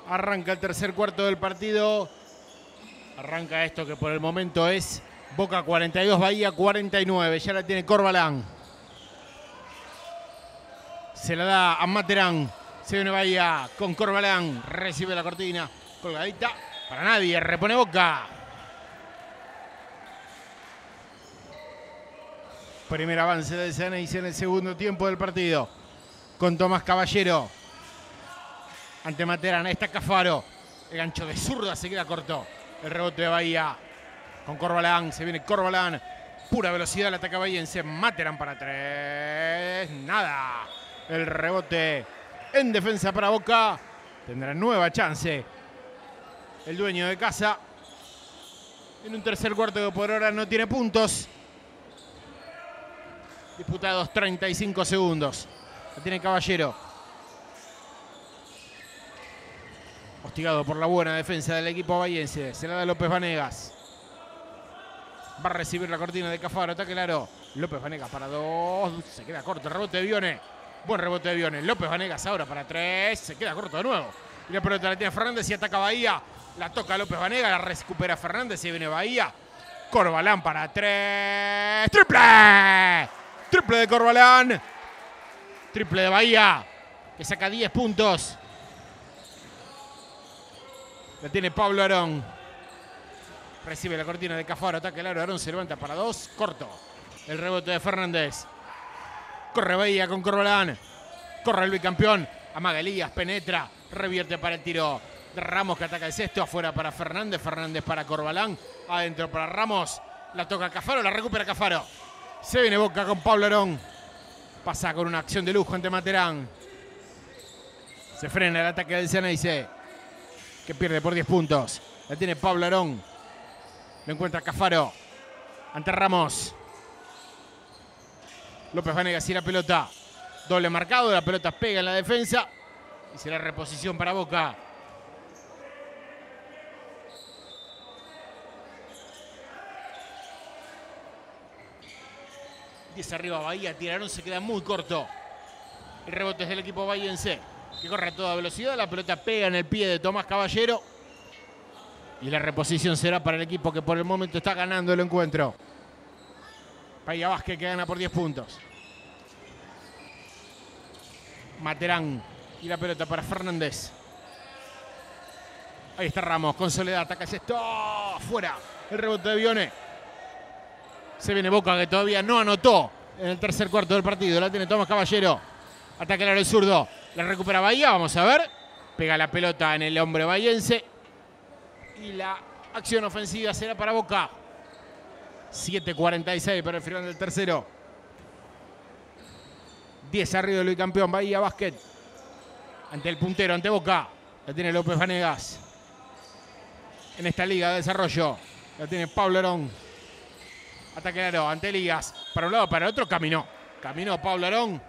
Arranca el tercer cuarto del partido. Arranca esto que por el momento es Boca 42, Bahía 49. Ya la tiene Corbalán. Se la da a Materán. Se viene Bahía con Corbalán. Recibe la cortina. Colgadita. Para nadie. Repone Boca. Primer avance del Ceneice en el segundo tiempo del partido. Con Tomás Caballero. Ante Materán. Ahí está Cafaro. El gancho de zurda se queda corto. El rebote de Bahía. Con Corbalán. Se viene Corbalán. Pura velocidad el ataque bahiense. Materán para 3. Nada. El rebote en defensa para Boca. Tendrá nueva chance el dueño de casa. En un tercer cuarto que por ahora no tiene puntos. Disputados 35 segundos. La tiene Caballero. Hostigado por la buena defensa del equipo bahiense. Se la da López Vanegas. Va a recibir la cortina de Cafaro. Ataque el aro. López Vanegas para 2. Se queda corto. El rebote de Bione. Buen rebote de Bione. López Vanegas ahora para 3. Se queda corto de nuevo. Y la pelota la tiene Fernández y ataca Bahía. La toca López Vanegas. La recupera Fernández y viene Bahía. Corbalán para 3. ¡Triple! Triple de Corbalán. Triple de Bahía. Que saca 10 puntos. La tiene Pablo Arón. Recibe la cortina de Cafaro. Ataque el aro. Arón se levanta para 2. Corto. El rebote de Fernández. Corre Bahía con Corbalán. Corre el bicampeón. Amaga Elías. Penetra. Revierte para el tiro. Ramos que ataca el cesto. Afuera para Fernández. Fernández para Corbalán. Adentro para Ramos. La toca Cafaro. La recupera Cafaro. Se viene Boca con Pablo Arón. Pasa con una acción de lujo ante Materán. Se frena el ataque del Ceneice, que pierde por 10 puntos. La tiene Pablo Arón. Lo encuentra Cafaro. Ante Ramos. López Vanegas y la pelota. Doble marcado. La pelota pega en la defensa. Y será reposición para Boca. Arriba Bahía, tiraron, se queda muy corto. El rebote es del equipo bahiense, que corre a toda velocidad. La pelota pega en el pie de Tomás Caballero. Y la reposición será para el equipo que por el momento está ganando el encuentro. Bahía Vázquez que gana por 10 puntos. Materán y la pelota para Fernández. Ahí está Ramos con Soledad, ataca el cesto. Fuera el rebote de Bione. Se viene Boca que todavía no anotó en el tercer cuarto del partido. La tiene Tomás Caballero. Ataca el aro el zurdo. La recupera Bahía. Vamos a ver. Pega la pelota en el hombre bahiense. Y la acción ofensiva será para Boca. 7:46 para el final del tercero. 10 arriba del bicampeón Bahía Básquet. Ante el puntero, ante Boca. La tiene López Vanegas. En esta liga de desarrollo. La tiene Pablo Arón. Ataque el aro, ante Elías. Para un lado, para el otro, caminó. Caminó Pablo Arón.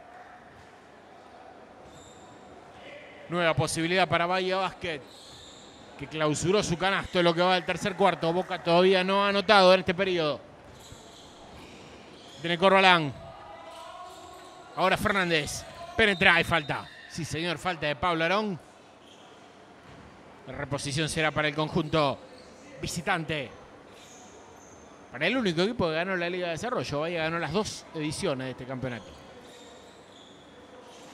Nueva posibilidad para Bahía Básquet, que clausuró su canasto en lo que va del tercer cuarto. Boca todavía no ha anotado en este periodo. Tiene Corbalán. Ahora Fernández. Penetra y falta. Sí, señor, falta de Pablo Arón. La reposición será para el conjunto visitante. Para el único equipo que ganó la Liga de Desarrollo. Bahía ganó las 2 ediciones de este campeonato.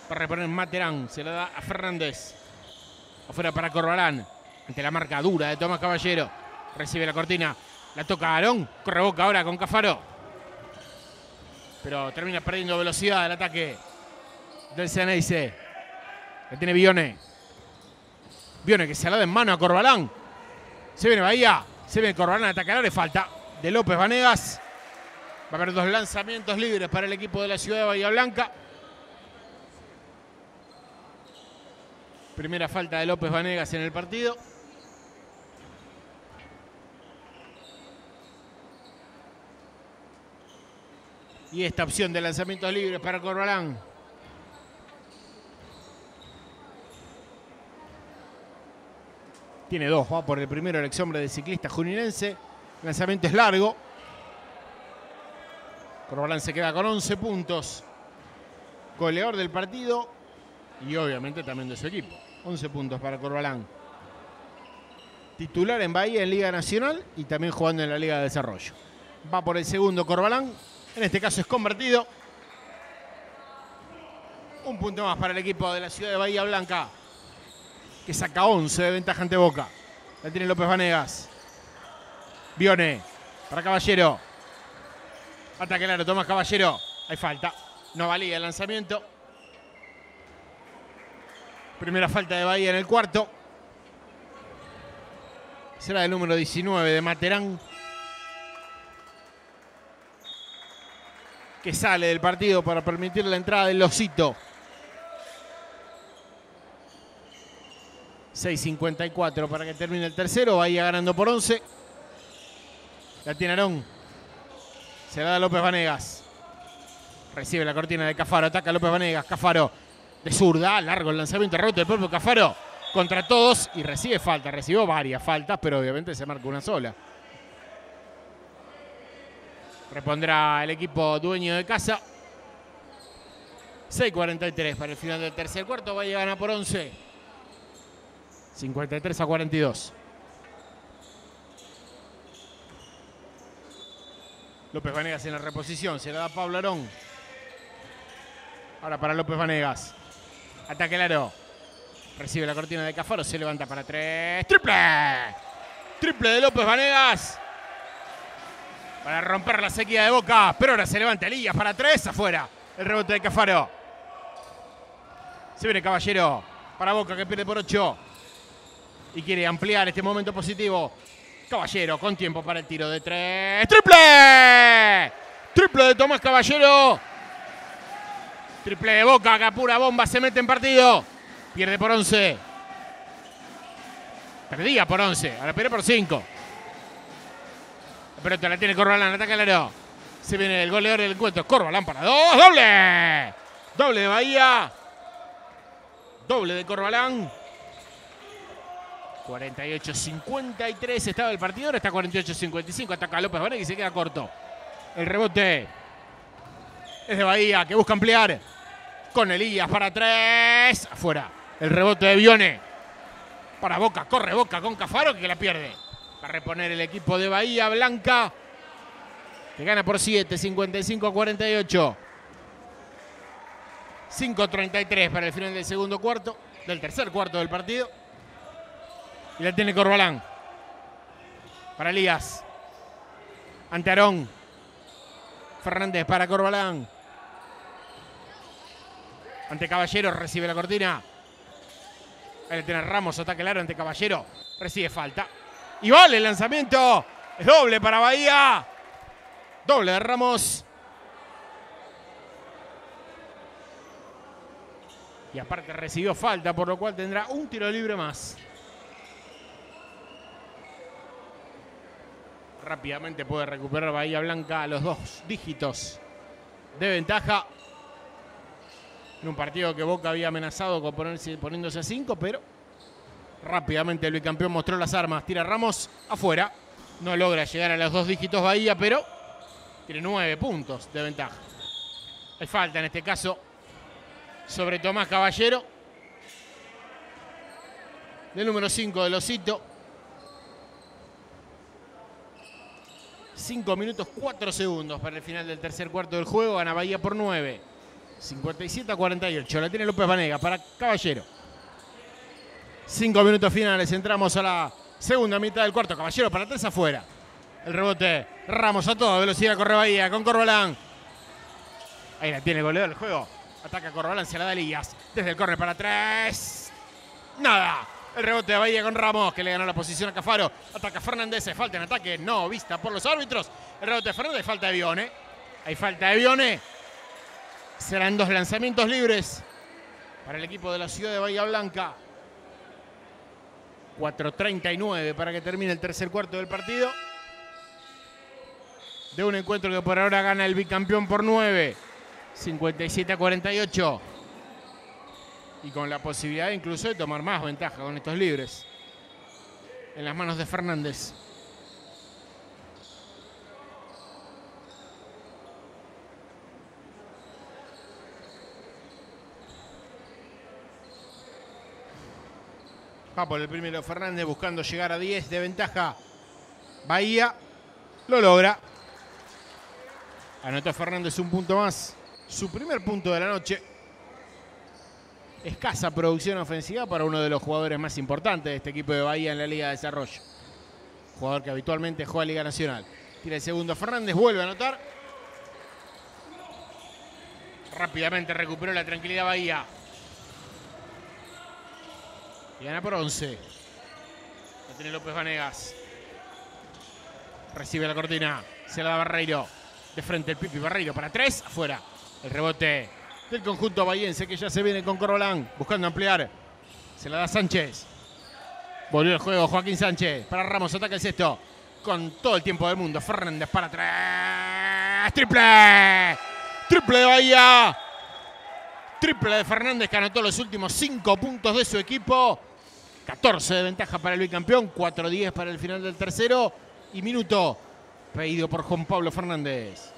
Para reponer Materán. Se la da a Fernández. Afuera para Corbalán. Ante la marca dura de Tomás Caballero. Recibe la cortina. La toca Arón. Corre Boca ahora con Cafaro. Pero termina perdiendo velocidad el ataque del Ceneice. La tiene Bione. Bione que se la da en mano a Corbalán. Se viene Bahía. Se viene Corbalán a atacar. Le falta de López Vanegas. Va a haber 2 lanzamientos libres para el equipo de la ciudad de Bahía Blanca. Primera falta de López Vanegas en el partido. Y esta opción de lanzamientos libres para Corbalán. Tiene 2, va por el primero el exhombre del ciclista juninense. El lanzamiento es largo. Corbalán se queda con 11 puntos. Goleador del partido y obviamente también de su equipo. 11 puntos para Corbalán. titular en Bahía en Liga Nacional y también jugando en la Liga de Desarrollo. Va por el segundo Corbalán, en este caso es convertido. Un punto más para el equipo de la ciudad de Bahía Blanca, que saca 11 de ventaja ante Boca. La tiene López Vanegas. Vione para Caballero. Ataque largo, Tomás Caballero. Hay falta. No valía el lanzamiento. Primera falta de Bahía en el cuarto. Será el número 19 de Materán, que sale del partido para permitir la entrada del Osito. 6:54 para que termine el tercero. Bahía ganando por 11. La tiene Arón. Se la da López Vanegas. Recibe la cortina de Cafaro. Ataca López Vanegas. Cafaro de zurda. Largo el lanzamiento. Rebote del propio Cafaro contra todos. Y recibe falta. Recibió varias faltas, pero obviamente se marca una sola. Repondrá el equipo dueño de casa. 6:43 para el final del tercer cuarto. Bahía gana por 11. 53-42. López Vanegas en la reposición. Se la da Pablo Arón. Ahora para López Vanegas. Ataque el aro. Recibe la cortina de Cafaro. Se levanta para 3. ¡Triple! Triple de López Vanegas. Para romper la sequía de Boca. Pero ahora se levanta Elías para 3. Afuera. El rebote de Cafaro. Se viene Caballero. Para Boca, que pierde por 8. Y quiere ampliar este momento positivo. Caballero con tiempo para el tiro de 3. ¡Triple! Triple de Tomás Caballero. Triple de Boca, que a pura bomba se mete en partido. Pierde por 11. Perdía por 11. Ahora pierde por 5. La pelota la tiene Corbalán. Ataca el aro. Se viene el goleador del encuentro. Corbalán para 2. ¡Doble! Doble de Bahía. Doble de Corbalán. 48-53 estaba el partido, ahora está 48-55. Ataca a López Vanegas y se queda corto. El rebote es de Bahía, que busca ampliar. Con Elías para 3. Afuera. El rebote de Vione. Para Boca, corre Boca con Cafaro, que la pierde. Va a reponer el equipo de Bahía Blanca, que gana por 7, 55-48. 5:33 para el final del segundo cuarto, del tercer cuarto del partido. Y la tiene Corbalán. Para Elías. Ante Arón. Fernández para Corbalán. Ante Caballero. Recibe la cortina. Ahí le tiene Ramos. Ataque el aro ante Caballero. Recibe falta. Y vale el lanzamiento. Es doble para Bahía. Doble de Ramos. Y aparte recibió falta, por lo cual tendrá un tiro libre más. Rápidamente puede recuperar Bahía Blanca los 2 dígitos de ventaja. En un partido que Boca había amenazado con poniéndose a 5, pero rápidamente el bicampeón mostró las armas. Tira Ramos afuera. No logra llegar a los 2 dígitos Bahía, pero tiene 9 puntos de ventaja. Hay falta en este caso sobre Tomás Caballero, del número 5 del Osito. 5 minutos 4 segundos para el final del tercer cuarto del juego. Gana Bahía por 9. 57-48. La tiene López Vanegas para Caballero. 5 minutos finales. Entramos a la segunda mitad del cuarto. Caballero para 3 afuera. El rebote. Ramos a toda velocidad. Corre Bahía con Corbalán. Ahí la tiene el goleador del juego. Ataca Corbalán. Se la da Elías. Desde el córner para 3. Nada. El rebote de Bahía con Ramos, que le ganó la posición a Cafaro. Ataca Fernández, falta en ataque, no vista por los árbitros. El rebote de Fernández, falta de Vione. Hay falta de Vione. Serán 2 lanzamientos libres para el equipo de la ciudad de Bahía Blanca. 4:39 para que termine el tercer cuarto del partido. De un encuentro que por ahora gana el bicampeón por 9. 57-48. Y con la posibilidad incluso de tomar más ventaja con estos libres. En las manos de Fernández. Va por el primero Fernández buscando llegar a 10 de ventaja. Bahía lo logra. Anotó Fernández un punto más. Su primer punto de la noche. Escasa producción ofensiva para uno de los jugadores más importantes de este equipo de Bahía en la Liga de Desarrollo. Jugador que habitualmente juega Liga Nacional. Tira el segundo Fernández, vuelve a anotar. Rápidamente recuperó la tranquilidad Bahía. Y gana por 11. La tiene López Vanegas. Recibe la cortina. Se la da Barreiro. De frente el Pipi Barreiro para 3. Afuera. El rebote del conjunto bahiense que ya se viene con Corbalán. Buscando ampliar. Se la da Sánchez. Volvió el juego Joaquín Sánchez. Para Ramos. Ataca el sexto. Con todo el tiempo del mundo. Fernández para 3. ¡Triple! ¡Triple de Bahía! Triple de Fernández que anotó los últimos 5 puntos de su equipo. 14 de ventaja para el bicampeón. 4-10 para el final del tercero. Y minuto pedido por Juan Pablo Fernández.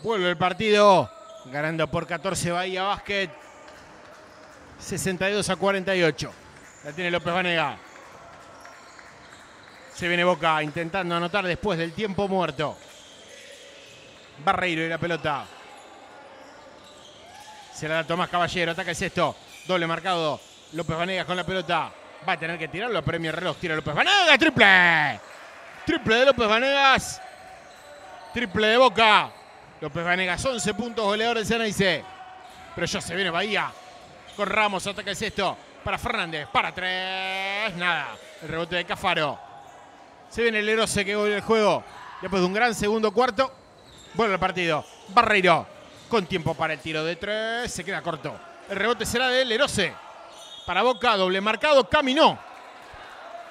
Vuelve el partido, ganando por 14 Bahía Básquet, 62-48. La tiene López Vanega. Se viene Boca intentando anotar después del tiempo muerto. Barreiro y la pelota. Se la da Tomás Caballero, ataca el sexto. Doble marcado, López Vanegas con la pelota. Va a tener que tirarlo, premio el reloj, tira López Vanegas, triple. Triple de López Vanegas. Triple de Boca. López Vanegas, 11 puntos, goleador del CNIC. Pero ya se viene Bahía. Con Ramos, ataca el sexto. Para Fernández, para 3. Nada. El rebote de Cafaro. Se viene el Lerose que vuelve el juego. Después de un gran segundo cuarto. Vuelve el partido. Barreiro. Con tiempo para el tiro de 3. Se queda corto. El rebote será de Lerose. Para Boca, doble marcado. Caminó.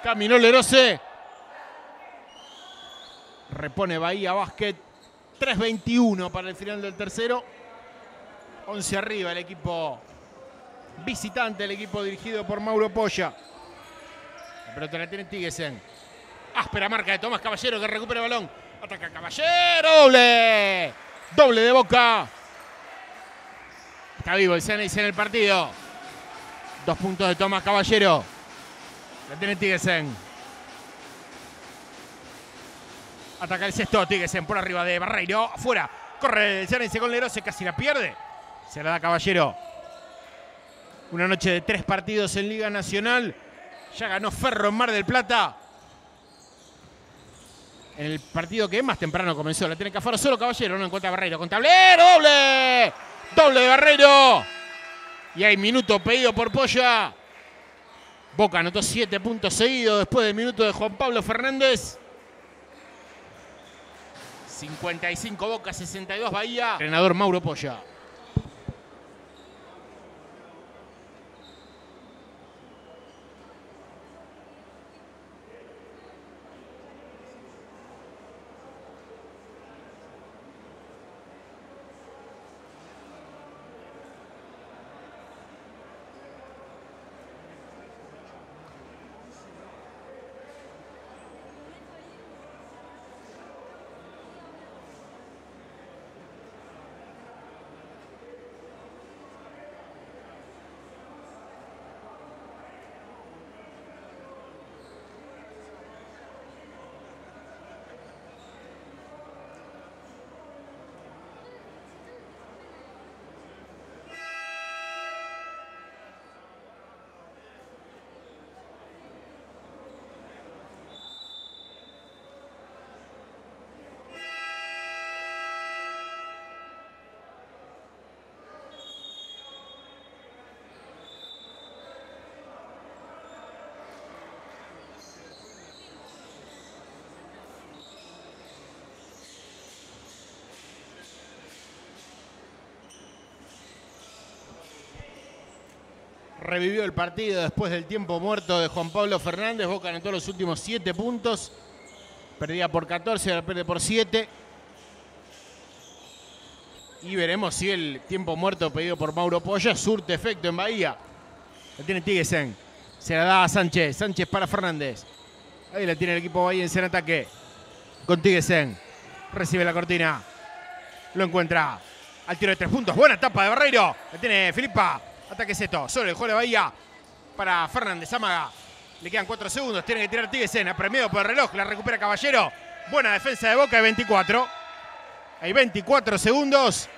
Caminó Lerose. Repone Bahía Básquet. 3:21 para el final del tercero. 11 arriba el equipo visitante, el equipo dirigido por Mauro Polla. La pelota la tiene Tiguesen. Áspera marca de Tomás Caballero que recupera el balón. Ataca Caballero. Doble. Doble de Boca. Está vivo el Ceneice en el partido. 2 puntos de Tomás Caballero. La tiene Tiguesen. Ataca el sexto, Tiguesen por arriba de Barreiro. Afuera. Corre el Ceneice con Lerose. Casi la pierde. Se la da Caballero. Una noche de 3 partidos en Liga Nacional. Ya ganó Ferro en Mar del Plata. En el partido que más temprano comenzó. La tiene Cafaro solo Caballero. No encuentra Barreiro. Con tablero. Doble. Doble de Barreiro. Y hay minuto pedido por Polla. Boca anotó 7 puntos seguidos después del minuto de Juan Pablo Fernández. 55 Boca, 62 Bahía. Entrenador Mauro Polla. revivió el partido después del tiempo muerto de Juan Pablo Fernández. Boca anotó los últimos 7 puntos. Perdía por 14, ahora pierde por 7. Y veremos si el tiempo muerto pedido por Mauro Polla surte efecto en Bahía. La tiene Tiguesen. Se la da a Sánchez. Sánchez para Fernández. Ahí la tiene el equipo bahiense en ataque. Con Tiguesen. Recibe la cortina. Lo encuentra. Al tiro de 3 puntos. Buena tapa de Barreiro. La tiene Filipa. Ataque Seto. Solo el juego de Bahía. Para Fernández. Amaga. Le quedan 4 segundos. Tiene que tirar Tiguesen. Apremiado por el reloj. La recupera Caballero. Buena defensa de Boca. Hay 24. Hay 24 segundos.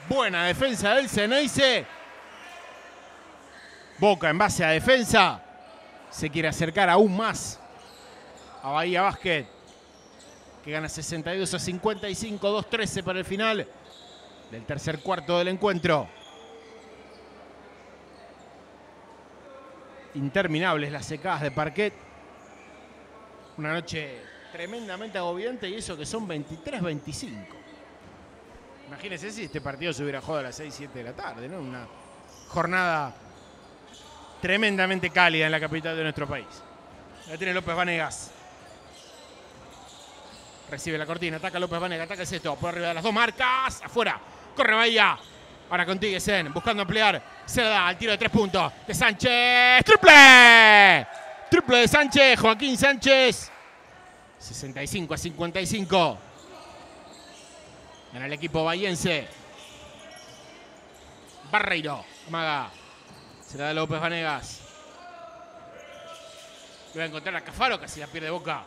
Buena defensa del Ceneice. Boca en base a defensa. Se quiere acercar aún más a Bahía Basket. Que gana 62-55. 2-13 para el final del tercer cuarto del encuentro. Interminables las secadas de parquet. Una noche tremendamente agobiante y eso que son 23-25. Imagínense si este partido se hubiera jugado a las 6, 7 de la tarde, ¿no? Una jornada tremendamente cálida en la capital de nuestro país. La tiene López Vanegas. Recibe la cortina, ataca López Vanegas, ataca el Seto, por arriba de las 2 marcas, afuera, corre Bahía. Ahora con Tiguesen, buscando ampliar, se la da al tiro de 3 puntos de Sánchez. ¡Triple! Triple de Sánchez, Joaquín Sánchez. 65-55. Gana el equipo bahiense. Barreiro, amaga. Se la da López Vanegas. Le va a encontrar a Cafaro, casi la pierde Boca.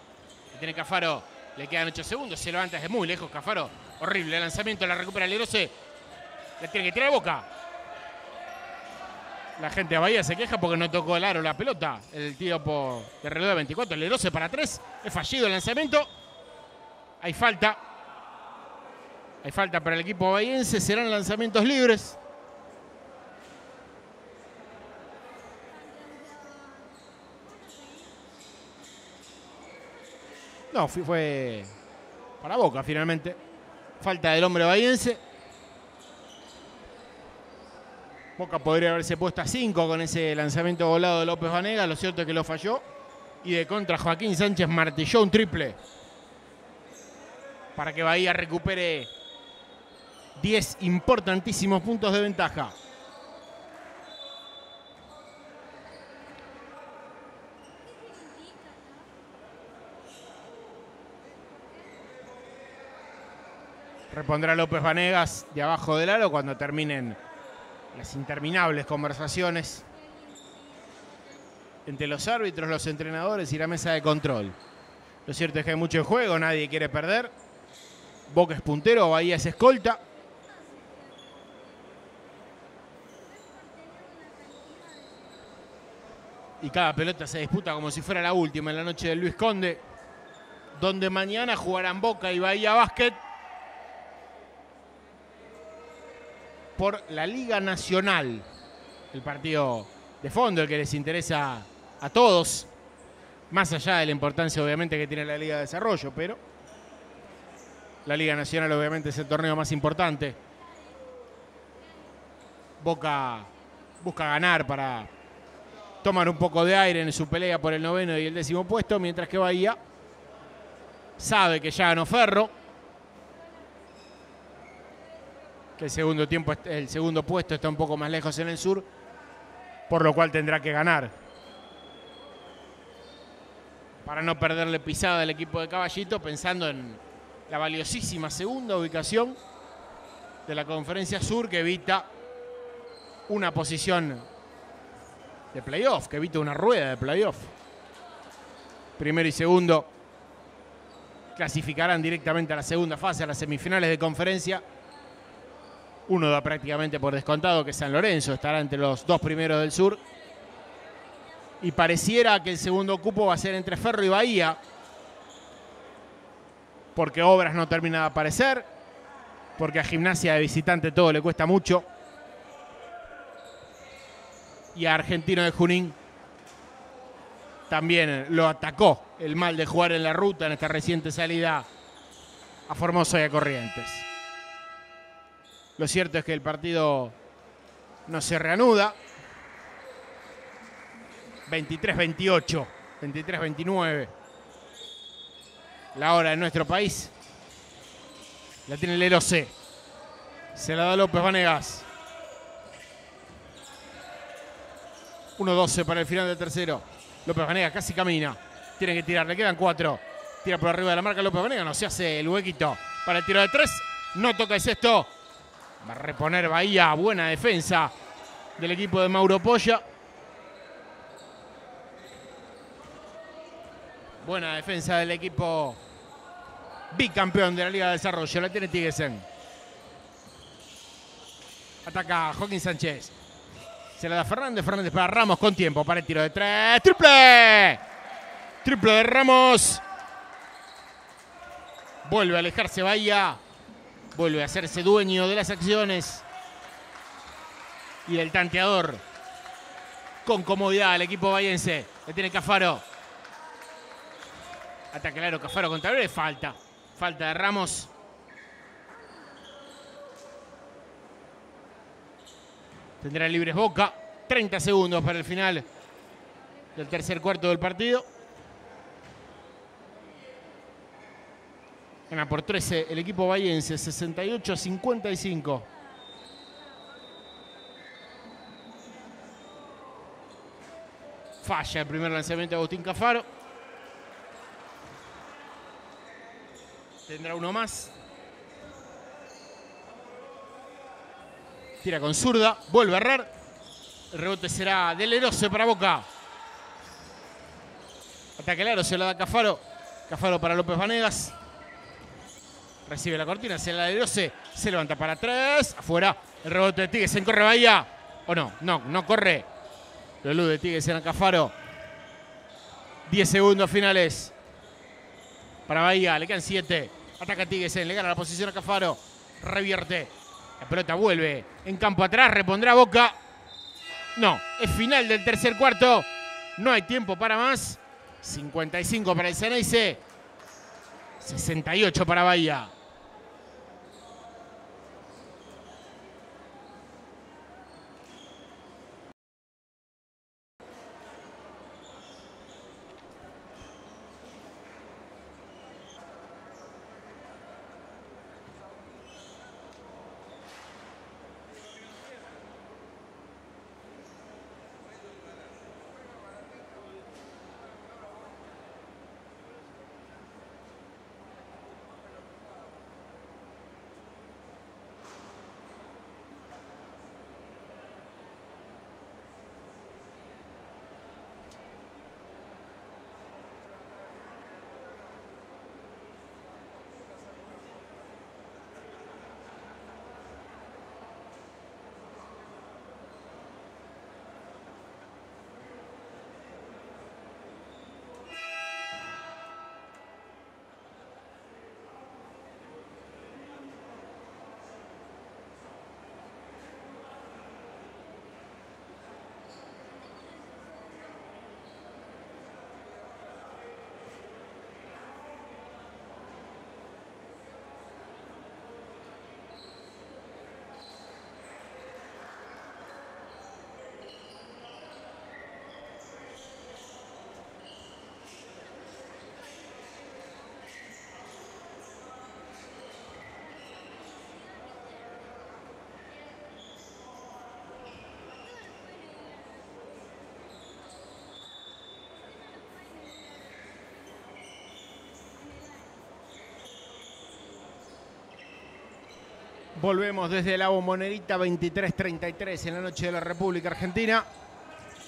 La tiene Cafaro, le quedan 8 segundos. Se levanta desde muy lejos Cafaro. Horrible el lanzamiento, la recupera Lerose. La tiene que tirar Boca. La gente de Bahía se queja porque no tocó el aro la pelota. El tiro de reloj de 24. Lerose para 3. Es fallido el lanzamiento. Hay falta. Hay falta para el equipo bahiense. Serán lanzamientos libres. No, fue para Boca finalmente. Falta del hombre bahiense. Boca podría haberse puesto a 5 con ese lanzamiento volado de López Vanegas. Lo cierto es que lo falló. Y de contra Joaquín Sánchez martilló un triple. Para que Bahía recupere 10 importantísimos puntos de ventaja. Repondrá López Vanegas de abajo del aro cuando terminen las interminables conversaciones entre los árbitros, los entrenadores y la mesa de control. Lo cierto es que hay mucho en juego, nadie quiere perder. Boca es puntero, Bahía es escolta. Y cada pelota se disputa como si fuera la última en la noche del Luis Conde, donde mañana jugarán Boca y Bahía Basket por la Liga Nacional. El partido de fondo, el que les interesa a todos, más allá de la importancia obviamente que tiene la Liga de Desarrollo, pero la Liga Nacional obviamente es el torneo más importante. Boca busca ganar para tomar un poco de aire en su pelea por el 9º y el 10º puesto, mientras que Bahía sabe que ya ganó Ferro, que el segundo puesto está un poco más lejos en el sur, por lo cual tendrá que ganar para no perderle pisada al equipo de Caballito, pensando en la valiosísima segunda ubicación de la Conferencia Sur, que evita una posición de playoff, que evita una rueda de playoff. Primero y segundo clasificarán directamente a la segunda fase, a las semifinales de conferencia. Uno da prácticamente por descontado que San Lorenzo estará entre los 2 primeros del sur. Y pareciera que el segundo cupo va a ser entre Ferro y Bahía, porque Obras no termina de aparecer, porque a Gimnasia de visitante todo le cuesta mucho, y a Argentino de Junín también lo atacó el mal de jugar en la ruta en esta reciente salida a Formosa y a Corrientes. Lo cierto es que el partido no se reanuda. 23-28, 23-29. La hora en nuestro país. La tiene Lerose. Se la da López Vanegas. 1-12 para el final del tercero. López Vanegas casi camina. Tiene que tirar, le quedan 4. Tira por arriba de la marca López Vanegas. No se hace el huequito para el tiro de 3. No toca el cesto. Va a reponer Bahía. Buena defensa del equipo de Mauro Polla. Buena defensa del equipo bicampeón de la Liga de Desarrollo. La tiene Tiguesen. Ataca Joaquín Sánchez. Se la da Fernández. Fernández para Ramos con tiempo para el tiro de 3. ¡Triple! Triple de Ramos. Vuelve a alejarse Bahía. Vuelve a hacerse dueño de las acciones y del tanteador. Con comodidad el equipo bahiense. Le tiene Cafaro. Ataque claro Cafaro contra Breve. Falta. Falta de Ramos. Tendrá libres Boca. 30 segundos para el final del tercer cuarto del partido. Gana por 13 el equipo bahiense. 68-55. Falla el primer lanzamiento de Agustín Cafaro. Tendrá uno más. Tira con zurda. Vuelve a errar. El rebote será de Lerose para Boca. Ataque largo, se lo da Cafaro. Cafaro para López Vanegas. Recibe la cortina, se la da Lerose. Se levanta para 3. Afuera. El rebote de Tiguesen. Corre Bahía. ¿O no? No corre. Lo elude Tiguesen a Cafaro. 10 segundos finales. Para Bahía. Le quedan 7. Ataca Tiguesen. Le gana la posición a Cafaro. Revierte. La pelota vuelve en campo atrás. Repondrá Boca. No, es final del tercer cuarto. No hay tiempo para más. 55 para el Ceneice. 68 para Bahía. Volvemos desde la Bombonera 23-33 en la noche de la República Argentina.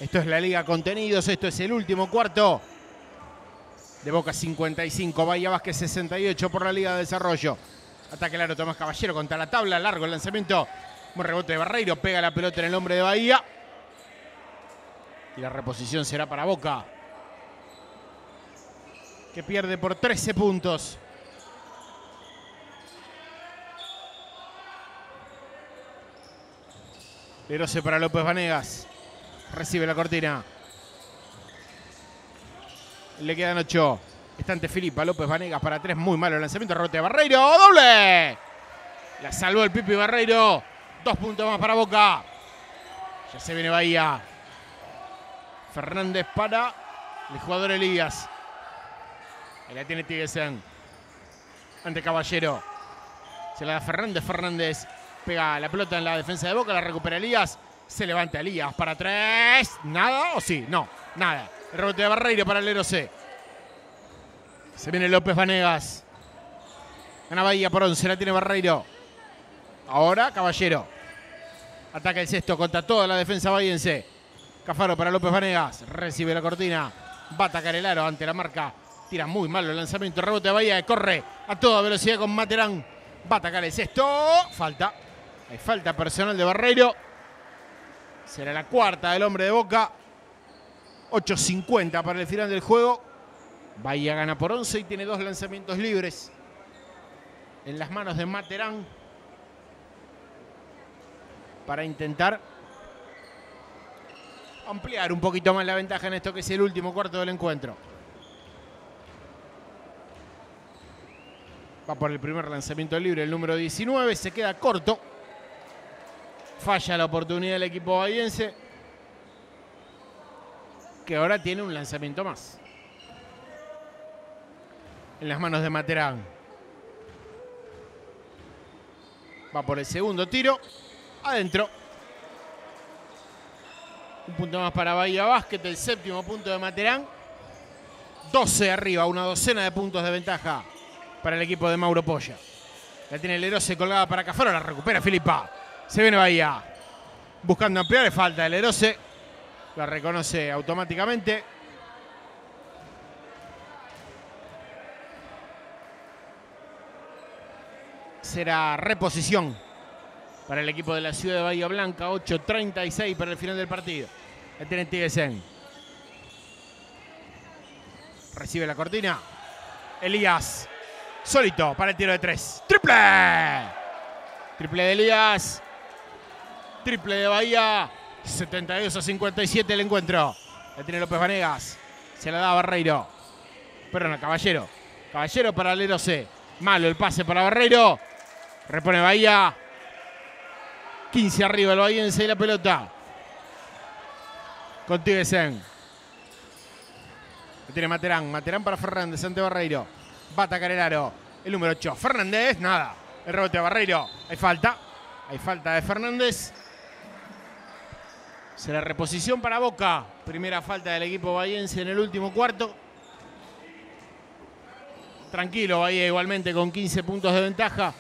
Esto es la Liga Contenidos, esto es el último cuarto. De Boca 55, Bahía Vázquez 68 por la Liga de Desarrollo. Ataque largo Tomás Caballero contra la tabla, largo el lanzamiento. Buen rebote de Barreiro, pega la pelota en el hombre de Bahía. Y la reposición será para Boca, que pierde por 13 puntos. Lerose para López Vanegas. Recibe la cortina. Le quedan 8. Está ante Filipa. López Vanegas para 3. Muy malo el lanzamiento. Rebote de Barreiro. ¡Doble! La salvó el Pipi Barreiro. 2 puntos más para Boca. Ya se viene Bahía. Fernández para el jugador Elías. Ahí la tiene Tiguesen. Ante Caballero. Se la da Fernández. Fernández pega la pelota en la defensa de Boca. La recupera Elías. Se levanta Elías para 3. ¿Nada o sí? No, nada. El rebote de Barreiro para el Lero C. Se viene López Vanegas. Gana Bahía por 11. La tiene Barreiro. Ahora Caballero. Ataca el sexto contra toda la defensa bahiense. Cafaro para López Vanegas. Recibe la cortina. Va a atacar el aro ante la marca. Tira muy mal el lanzamiento. Rebote de Bahía. Corre a toda velocidad con Materán. Va a atacar el sexto. Falta. Hay falta personal de Barreiro. Será la cuarta del hombre de Boca. 8:50 para el final del juego. Bahía gana por 11 y tiene 2 lanzamientos libres en las manos de Materán para intentar ampliar un poquito más la ventaja en esto que es el último cuarto del encuentro. Va por el primer lanzamiento libre el número 19. Se queda corto. Falla la oportunidad del equipo bahiense, que ahora tiene un lanzamiento más en las manos de Materán. Va por el segundo tiro. Adentro. Un punto más para Bahía Básquet. El séptimo punto de Materán. 12 arriba. Una docena de puntos de ventaja para el equipo de Mauro Polla. La tiene el Lero C colgada para Cafaro. La recupera Filipa. Se viene Bahía. Buscando ampliar. Falta el Lero C. La reconoce automáticamente. Será reposición para el equipo de la ciudad de Bahía Blanca. 8:36 para el final del partido. La tiene Tiguesen. Recibe la cortina. Elías. Solito para el tiro de 3. ¡Triple! Triple de Elías. Triple de Bahía. 72-57 el encuentro. La tiene López Vanegas. Se la da a Barreiro. Perdón, a Caballero. Caballero para el Lero C. Malo el pase para Barreiro. Repone Bahía. 15 arriba el bahiense y la pelota con Tiguesen. La tiene Materán. Materán para Fernández ante Barreiro. Va a atacar el aro. El número 8. Fernández. Nada. El rebote de Barreiro. Hay falta. Hay falta de Fernández. Será reposición para Boca. Primera falta del equipo bahiense en el último cuarto. Tranquilo Bahía igualmente con 15 puntos de ventaja.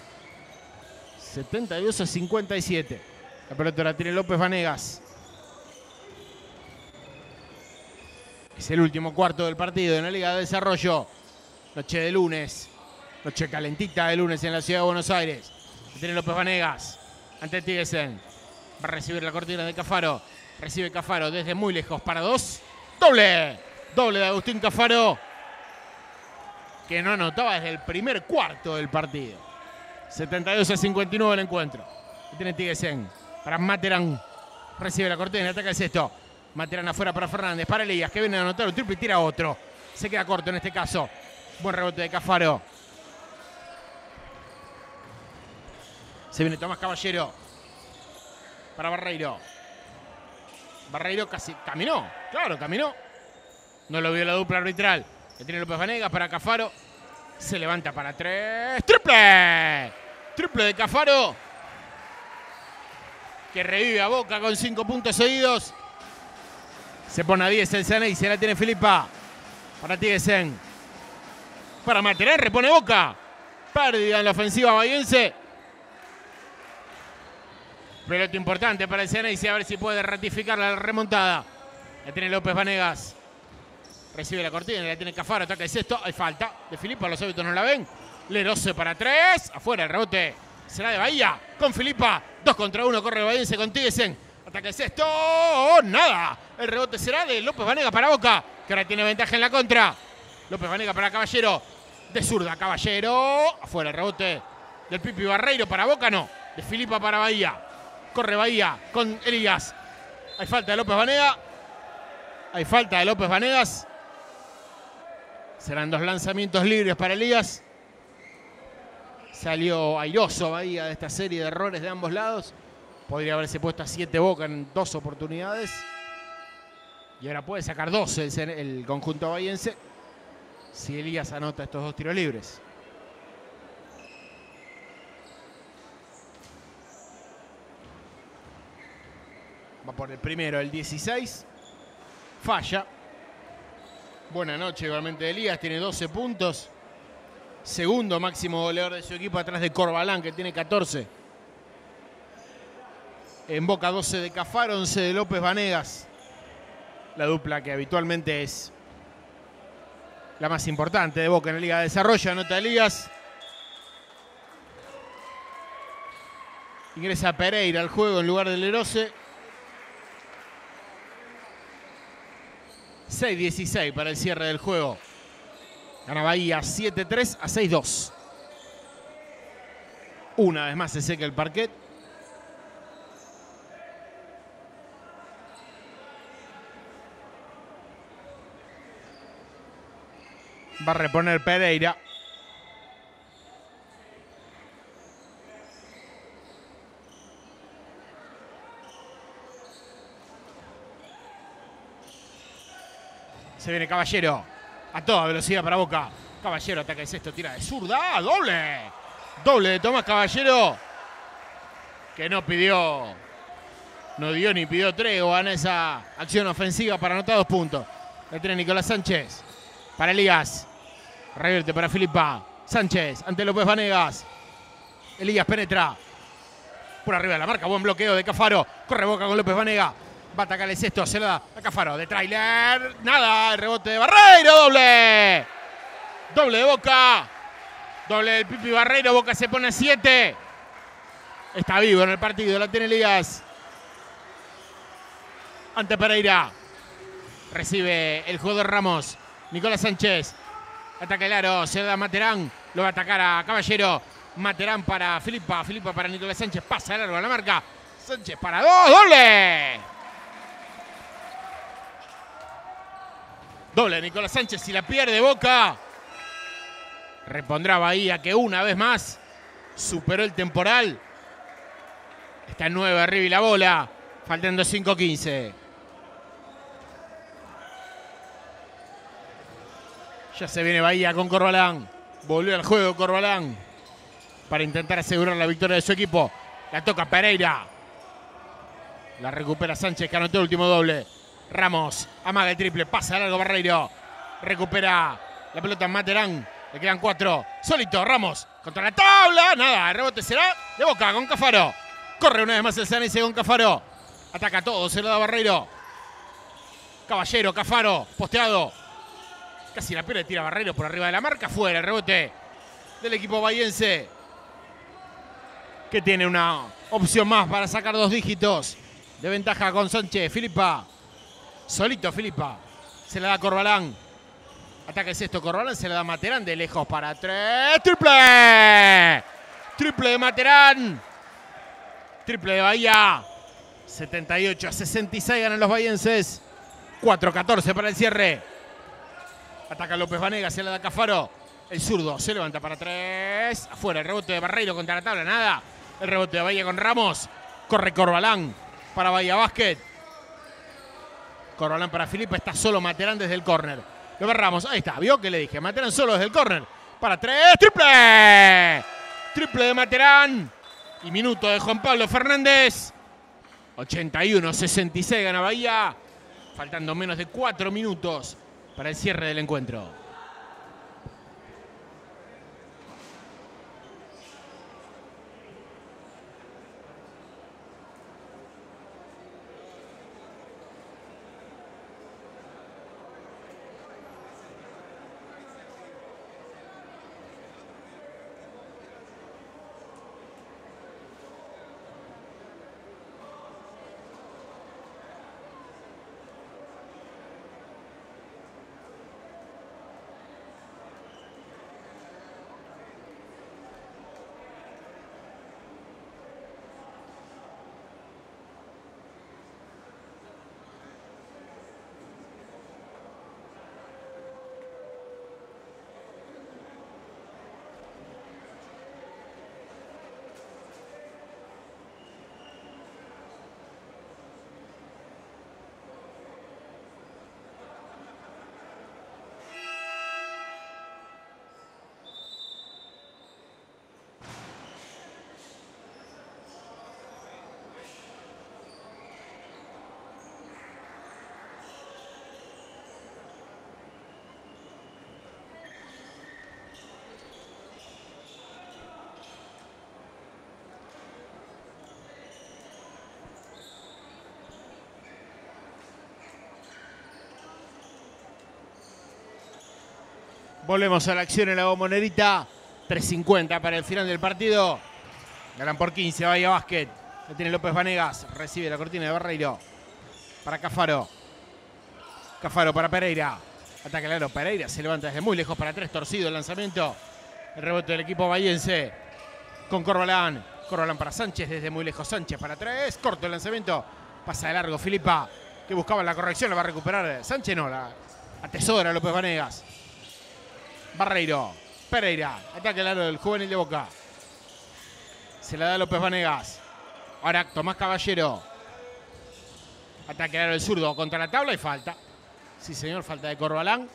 72-57. La pelota la tiene López Vanegas. Es el último cuarto del partido en la Liga de Desarrollo. Noche de lunes. Noche calentita de lunes en la ciudad de Buenos Aires. La tiene López Vanegas. Ante Tiguesen. Va a recibir la cortina de Cafaro. Recibe Cafaro desde muy lejos para 2. ¡Doble! Doble de Agustín Cafaro, que no anotaba desde el primer cuarto del partido. 72-59 el encuentro. Y tiene Tiguesen para Materán. Recibe la cortina y ataca el sexto. Materán afuera para Fernández. Para Elías, que viene a anotar un triple y tira otro. Se queda corto en este caso. Buen rebote de Cafaro. Se viene Tomás Caballero para Barreiro. Barreiro casi caminó. Claro, caminó. No lo vio la dupla arbitral. Le tiene López Vanegas para Cafaro. Se levanta para 3. ¡Triple! Triple de Cafaro, que revive a Boca con 5 puntos seguidos. Se pone a 10 el Ceney. Se la tiene Filipa para Tiguesen. Para Materán. Repone Boca. Pérdida en la ofensiva bahiense. Pelota importante para el Ceney. A ver si puede ratificar la remontada. La tiene López Vanegas. Recibe la cortina, la tiene Cafaro, ataca el sexto. Hay falta de Filipa, los árbitros no la ven. Lero C para 3. Afuera el rebote. Será de Bahía con Filipa. 2 contra 1, corre el bahiense con Tiguesen. Ataca el sexto. ¡Oh, nada! El rebote será de López Vanegas para Boca, que ahora tiene ventaja en la contra. López Vanegas para Caballero. De zurda, Caballero. Afuera el rebote del Pipi Barreiro para Boca, no. De Filipa para Bahía. Corre Bahía con Elías. Hay falta de López Vanegas. Hay falta de López Vanegas. Serán 2 lanzamientos libres para Elías. Salió airoso Bahía de esta serie de errores de ambos lados. Podría haberse puesto a 7 Boca en 2 oportunidades. Y ahora puede sacar 12 el conjunto bahiense si Elías anota estos 2 tiros libres. Va por el primero, el 16. Falla. Buena noche igualmente de Elías, tiene 12 puntos. Segundo máximo goleador de su equipo atrás de Corbalán, que tiene 14. En Boca 12 de Cafaro, 11 de López Vanegas. La dupla que habitualmente es la más importante de Boca en la Liga de Desarrollo. Anota Elías. Ingresa Pereira al juego en lugar de Lerose. 6-16 para el cierre del juego. Gana Bahía 7-3 a 6-2. Una vez más se seca el parquet. Va a reponer Pereira. Se viene Caballero. A toda velocidad para Boca. Caballero ataca el sexto, tira de zurda. ¡Ah, doble! Doble de Tomás Caballero. Que no dio ni pidió tregua en esa acción ofensiva para anotar 2 puntos. Le tiene Nicolás Sánchez. Para Elías. Revierte para Filipa. Sánchez ante López Vanegas. Elías penetra. Por arriba de la marca. Buen bloqueo de Cafaro. Corre Boca con López Vanegas. Va a atacar el sexto. Se lo da a Cafaro. De tráiler. Nada. El rebote de Barreiro. Doble. Doble de Boca. Doble del Pipi Barreiro. Boca se pone a 7. Está vivo en el partido. La tiene Elías. Ante Pereira. Recibe el jugador Ramos. Nicolás Sánchez. Ataca el aro. Se lo da a Materán. Lo va a atacar a Caballero. Materán para Filipa. Filipa para Nicolás Sánchez. Pasa largo a la marca. Sánchez para 2. Doble. Doble Nicolás Sánchez. Si la pierde Boca. Repondrá Bahía, que una vez más superó el temporal. Está en 9 arriba y la bola. Faltando 5-15. Ya se viene Bahía con Corbalán. Volvió al juego Corbalán para intentar asegurar la victoria de su equipo. La toca Pereira. La recupera Sánchez, que anotó el último doble. Ramos amaga el triple. Pasa largo Barreiro. Recupera la pelota en Materán. Le quedan 4. Solito Ramos contra la tabla. Nada, el rebote será de Boca con Cafaro. Corre una vez más el Sanese con Cafaro. Ataca todo, se lo da Barreiro. Caballero, Cafaro, posteado. Casi la pierde, tira Barreiro por arriba de la marca. Fuera el rebote del equipo bahiense, que tiene una opción más para sacar 2 dígitos de ventaja con Sánchez. Filipa. Solito Filipa. Se la da Corbalán. Ataca el sexto Corbalán. Se la da Materán de lejos para 3. ¡Triple! Triple de Materán. Triple de Bahía. 78-66 ganan los bahienses. 4-14 para el cierre. Ataca López Vanegas. Se la da Cafaro. El zurdo se levanta para 3. Afuera el rebote de Barreiro contra la tabla. Nada. El rebote de Bahía con Ramos. Corre Corbalán para Bahía Básquet. Corbalán para Filipa. Está solo Materán desde el córner. Lo ve Ramos. Ahí está. ¿Vio que le dije? Materán solo desde el córner. Para 3. ¡Triple! Triple de Materán. Y minuto de Juan Pablo Fernández. 81-66 gana Bahía. Faltando menos de 4 minutos para el cierre del encuentro. Volvemos a la acción en la Bombonera. 3:50 para el final del partido. Ganan por 15, Bahía Basket. La tiene López Vanegas. Recibe la cortina de Barreiro. Para Cafaro. Cafaro para Pereira. Ataca el aro. Pereira se levanta desde muy lejos para 3. Torcido el lanzamiento. El rebote del equipo bahiense. Con Corbalán. Corbalán para Sánchez desde muy lejos. Sánchez para 3. Corto el lanzamiento. Pasa de largo Filipa. Que buscaba la corrección. La va a recuperar. Sánchez no. La atesora López Vanegas. Barreiro. Pereira. Ataca el aro del juvenil de Boca. Se la da López Vanegas. Ahora Tomás Caballero. Ataque el aro del zurdo contra la tabla y falta. Sí, señor, falta de Corbalán.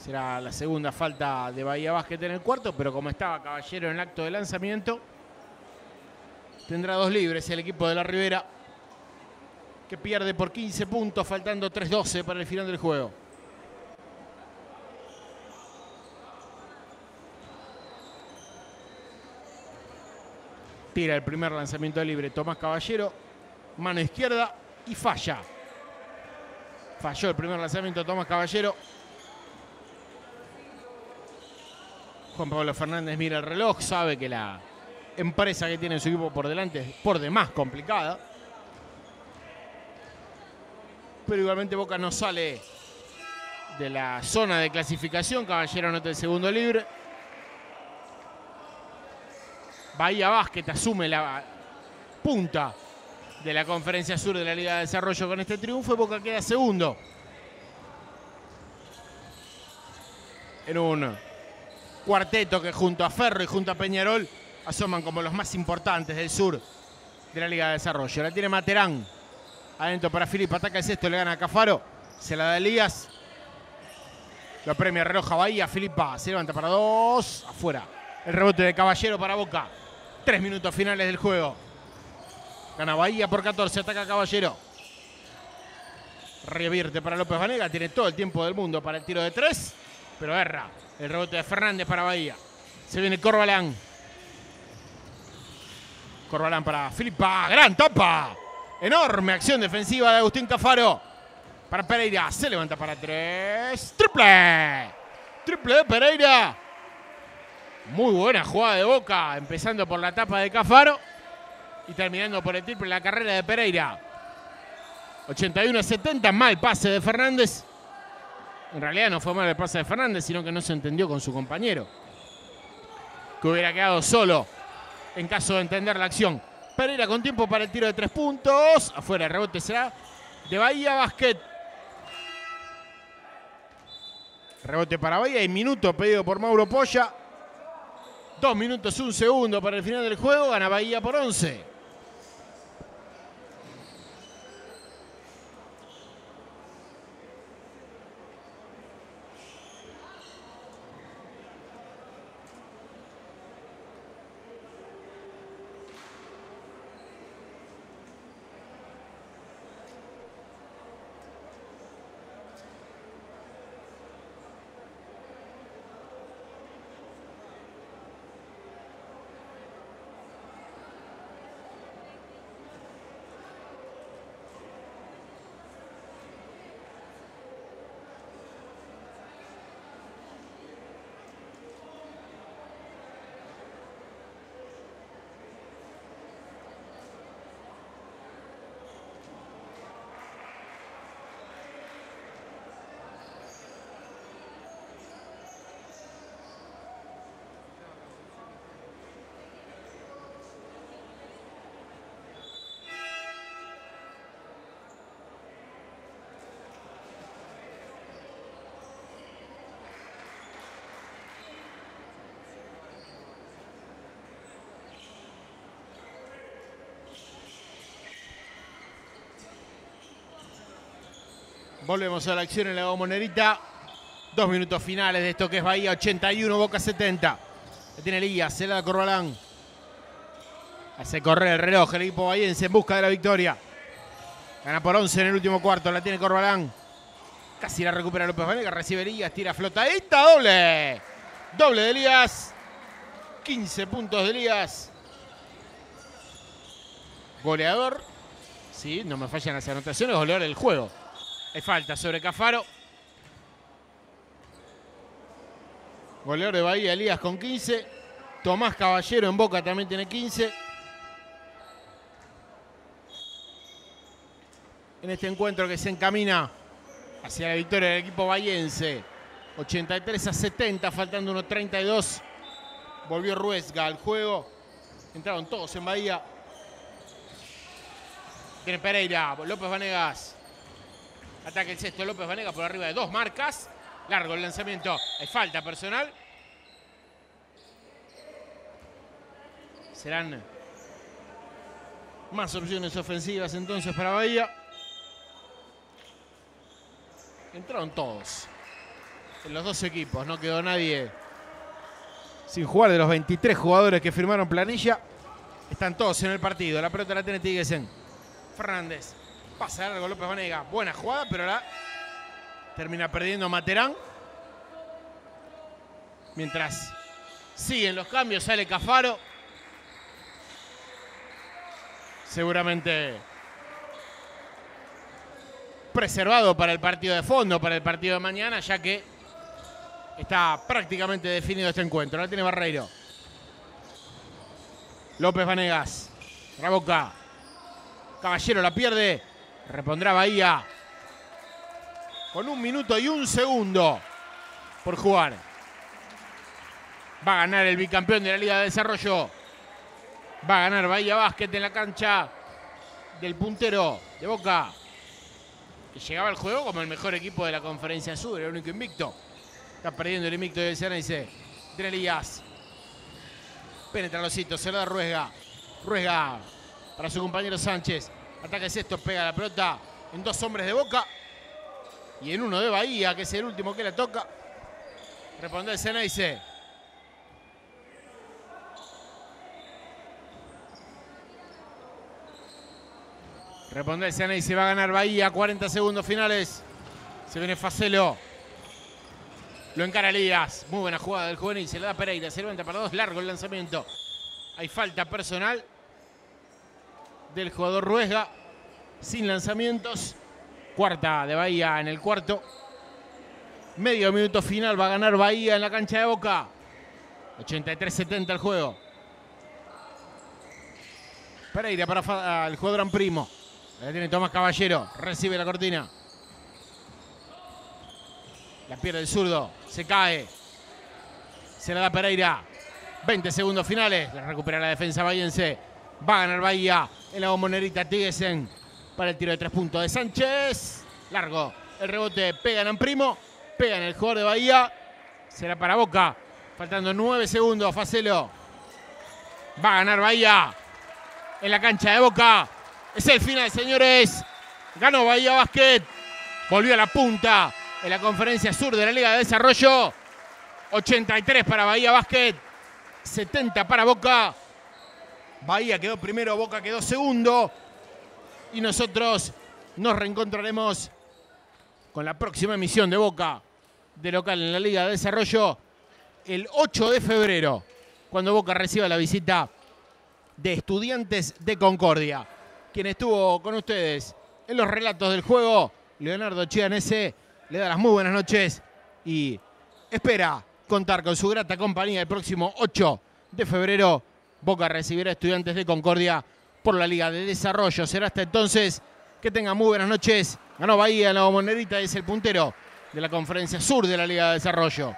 Será la segunda falta de Bahía Basket en el cuarto, pero como estaba Caballero en el acto de lanzamiento, tendrá 2 libres el equipo de la Ribera, que pierde por 15 puntos, faltando 3:12 para el final del juego. Tira el primer lanzamiento libre Tomás Caballero, mano izquierda y falla. Falló el primer lanzamiento Tomás Caballero. Juan Pablo Fernández mira el reloj, sabe que la empresa que tiene su equipo por delante es por demás complicada. Pero igualmente Boca no sale de la zona de clasificación. Caballero anota el segundo libre. Bahía Basket asume la punta de la Conferencia Sur de la Liga de Desarrollo con este triunfo y Boca queda segundo. En un cuarteto que junto a Ferro y junto a Peñarol asoman como los más importantes del sur de la Liga de Desarrollo. La tiene Materán. Adentro para Filipe, ataca el sexto, le gana a Cafaro. Se la da Elías. Lo premia reloj a Bahía. Filipa se levanta para 2. Afuera. El rebote de Caballero para Boca. 3 minutos finales del juego. Gana Bahía por 14. Ataca Caballero. Revierte para López Vanegas. Tiene todo el tiempo del mundo para el tiro de 3. Pero erra. El rebote de Fernández para Bahía. Se viene Corbalán. Corbalán para Filipa. Gran tapa. Enorme acción defensiva de Agustín Cafaro. Para Pereira. Se levanta para 3. ¡Triple! Triple de Pereira. Muy buena jugada de Boca. Empezando por la tapa de Cafaro. Y terminando por el triple la carrera de Pereira. 81-70. Mal pase de Fernández. En realidad no fue mal el pase de Fernández, sino que no se entendió con su compañero, que hubiera quedado solo en caso de entender la acción. Pereira con tiempo para el tiro de 3 puntos. Afuera, el rebote será de Bahía Basket. Rebote para Bahía y minuto pedido por Mauro Polla. 2 minutos 1 segundo para el final del juego. Gana Bahía por 11. Volvemos a la acción en la Bombonera. 2 minutos finales de esto que es Bahía 81, Boca 70. La tiene Elías, se la da Corbalán. Hace correr el reloj el equipo bahiense en busca de la victoria. Gana por 11 en el último cuarto, la tiene Corbalán. Casi la recupera López Vanegas, recibe Elías, tira flotadita, doble. Doble de Elías. 15 puntos de Elías. Goleador. Sí, no me fallan las anotaciones, goleador del juego. Hay falta sobre Cafaro. Goleador de Bahía, Elías con 15. Tomás Caballero en Boca también tiene 15. En este encuentro que se encamina hacia la victoria del equipo bahiense. 83-70, faltando 1:32. Volvió Ruesga al juego. Entraron todos en Bahía. Tiene Pereira, López Vanegas. Ataque el sexto, López Vanegas por arriba de 2 marcas. Largo el lanzamiento. Hay falta personal. Serán más opciones ofensivas entonces para Bahía. Entraron todos. En los dos equipos. No quedó nadie sin jugar. De los 23 jugadores que firmaron planilla, están todos en el partido. La pelota la tiene Tiguesen. Fernández. Pasa largo López Vanegas. Buena jugada, pero la termina perdiendo Materán. Mientras siguen los cambios, sale Cafaro. Seguramente preservado para el partido de fondo, para el partido de mañana, ya que está prácticamente definido este encuentro. La tiene Barreiro. López Vanegas. Raboca. Caballero la pierde. Repondrá Bahía. Con 1 minuto y 1 segundo por jugar. Va a ganar el bicampeón de la Liga de Desarrollo. Va a ganar Bahía Básquet en la cancha del puntero de Boca, que llegaba al juego como el mejor equipo de la Conferencia Sur, el único invicto. Está perdiendo el invicto de Ceneice. De Elías. Penetra Losito, se lo da Ruesga. Ruesga para su compañero Sánchez. Ataca el sexto, pega la pelota en 2 hombres de Boca. Y en 1 de Bahía, que es el último que le toca. Responde el Ceneice. Responde el Ceneice, va a ganar Bahía. 40 segundos finales. Se viene Facelo. Lo encara Elías. Muy buena jugada del juvenil. Se le da Pereira. Se levanta para 2. Largo el lanzamiento. Hay falta personal del jugador Ruesga. Sin lanzamientos. Cuarta de Bahía en el cuarto. Medio minuto final. Va a ganar Bahía en la cancha de Boca. 83-70 el juego. Pereira para el jugador Amprimo. La tiene Tomás Caballero. Recibe la cortina. La pierde el zurdo. Se cae. Se la da Pereira. 20 segundos finales. La recupera la defensa bahiense. Va a ganar Bahía en la Bombonera. Tiguesen para el tiro de 3 puntos de Sánchez. Largo. El rebote pega en Amprimo. Pega en el jugador de Bahía. Será para Boca. Faltando 9 segundos. Facelo. Va a ganar Bahía en la cancha de Boca. Es el final, señores. Ganó Bahía Básquet. Volvió a la punta en la Conferencia Sur de la Liga de Desarrollo. 83 para Bahía Básquet. 70 para Boca. Bahía quedó primero, Boca quedó segundo. Y nosotros nos reencontraremos con la próxima emisión de Boca de local en la Liga de Desarrollo el 8 de febrero, cuando Boca reciba la visita de Estudiantes de Concordia. Quien estuvo con ustedes en los relatos del juego, Leonardo Chianese, le da las muy buenas noches y espera contar con su grata compañía el próximo 8 de febrero. Boca recibirá a Estudiantes de Concordia por la Liga de Desarrollo. Será hasta entonces. Que tengan muy buenas noches. Ganó Bahía en la Bombonera y es el puntero de la Conferencia Sur de la Liga de Desarrollo.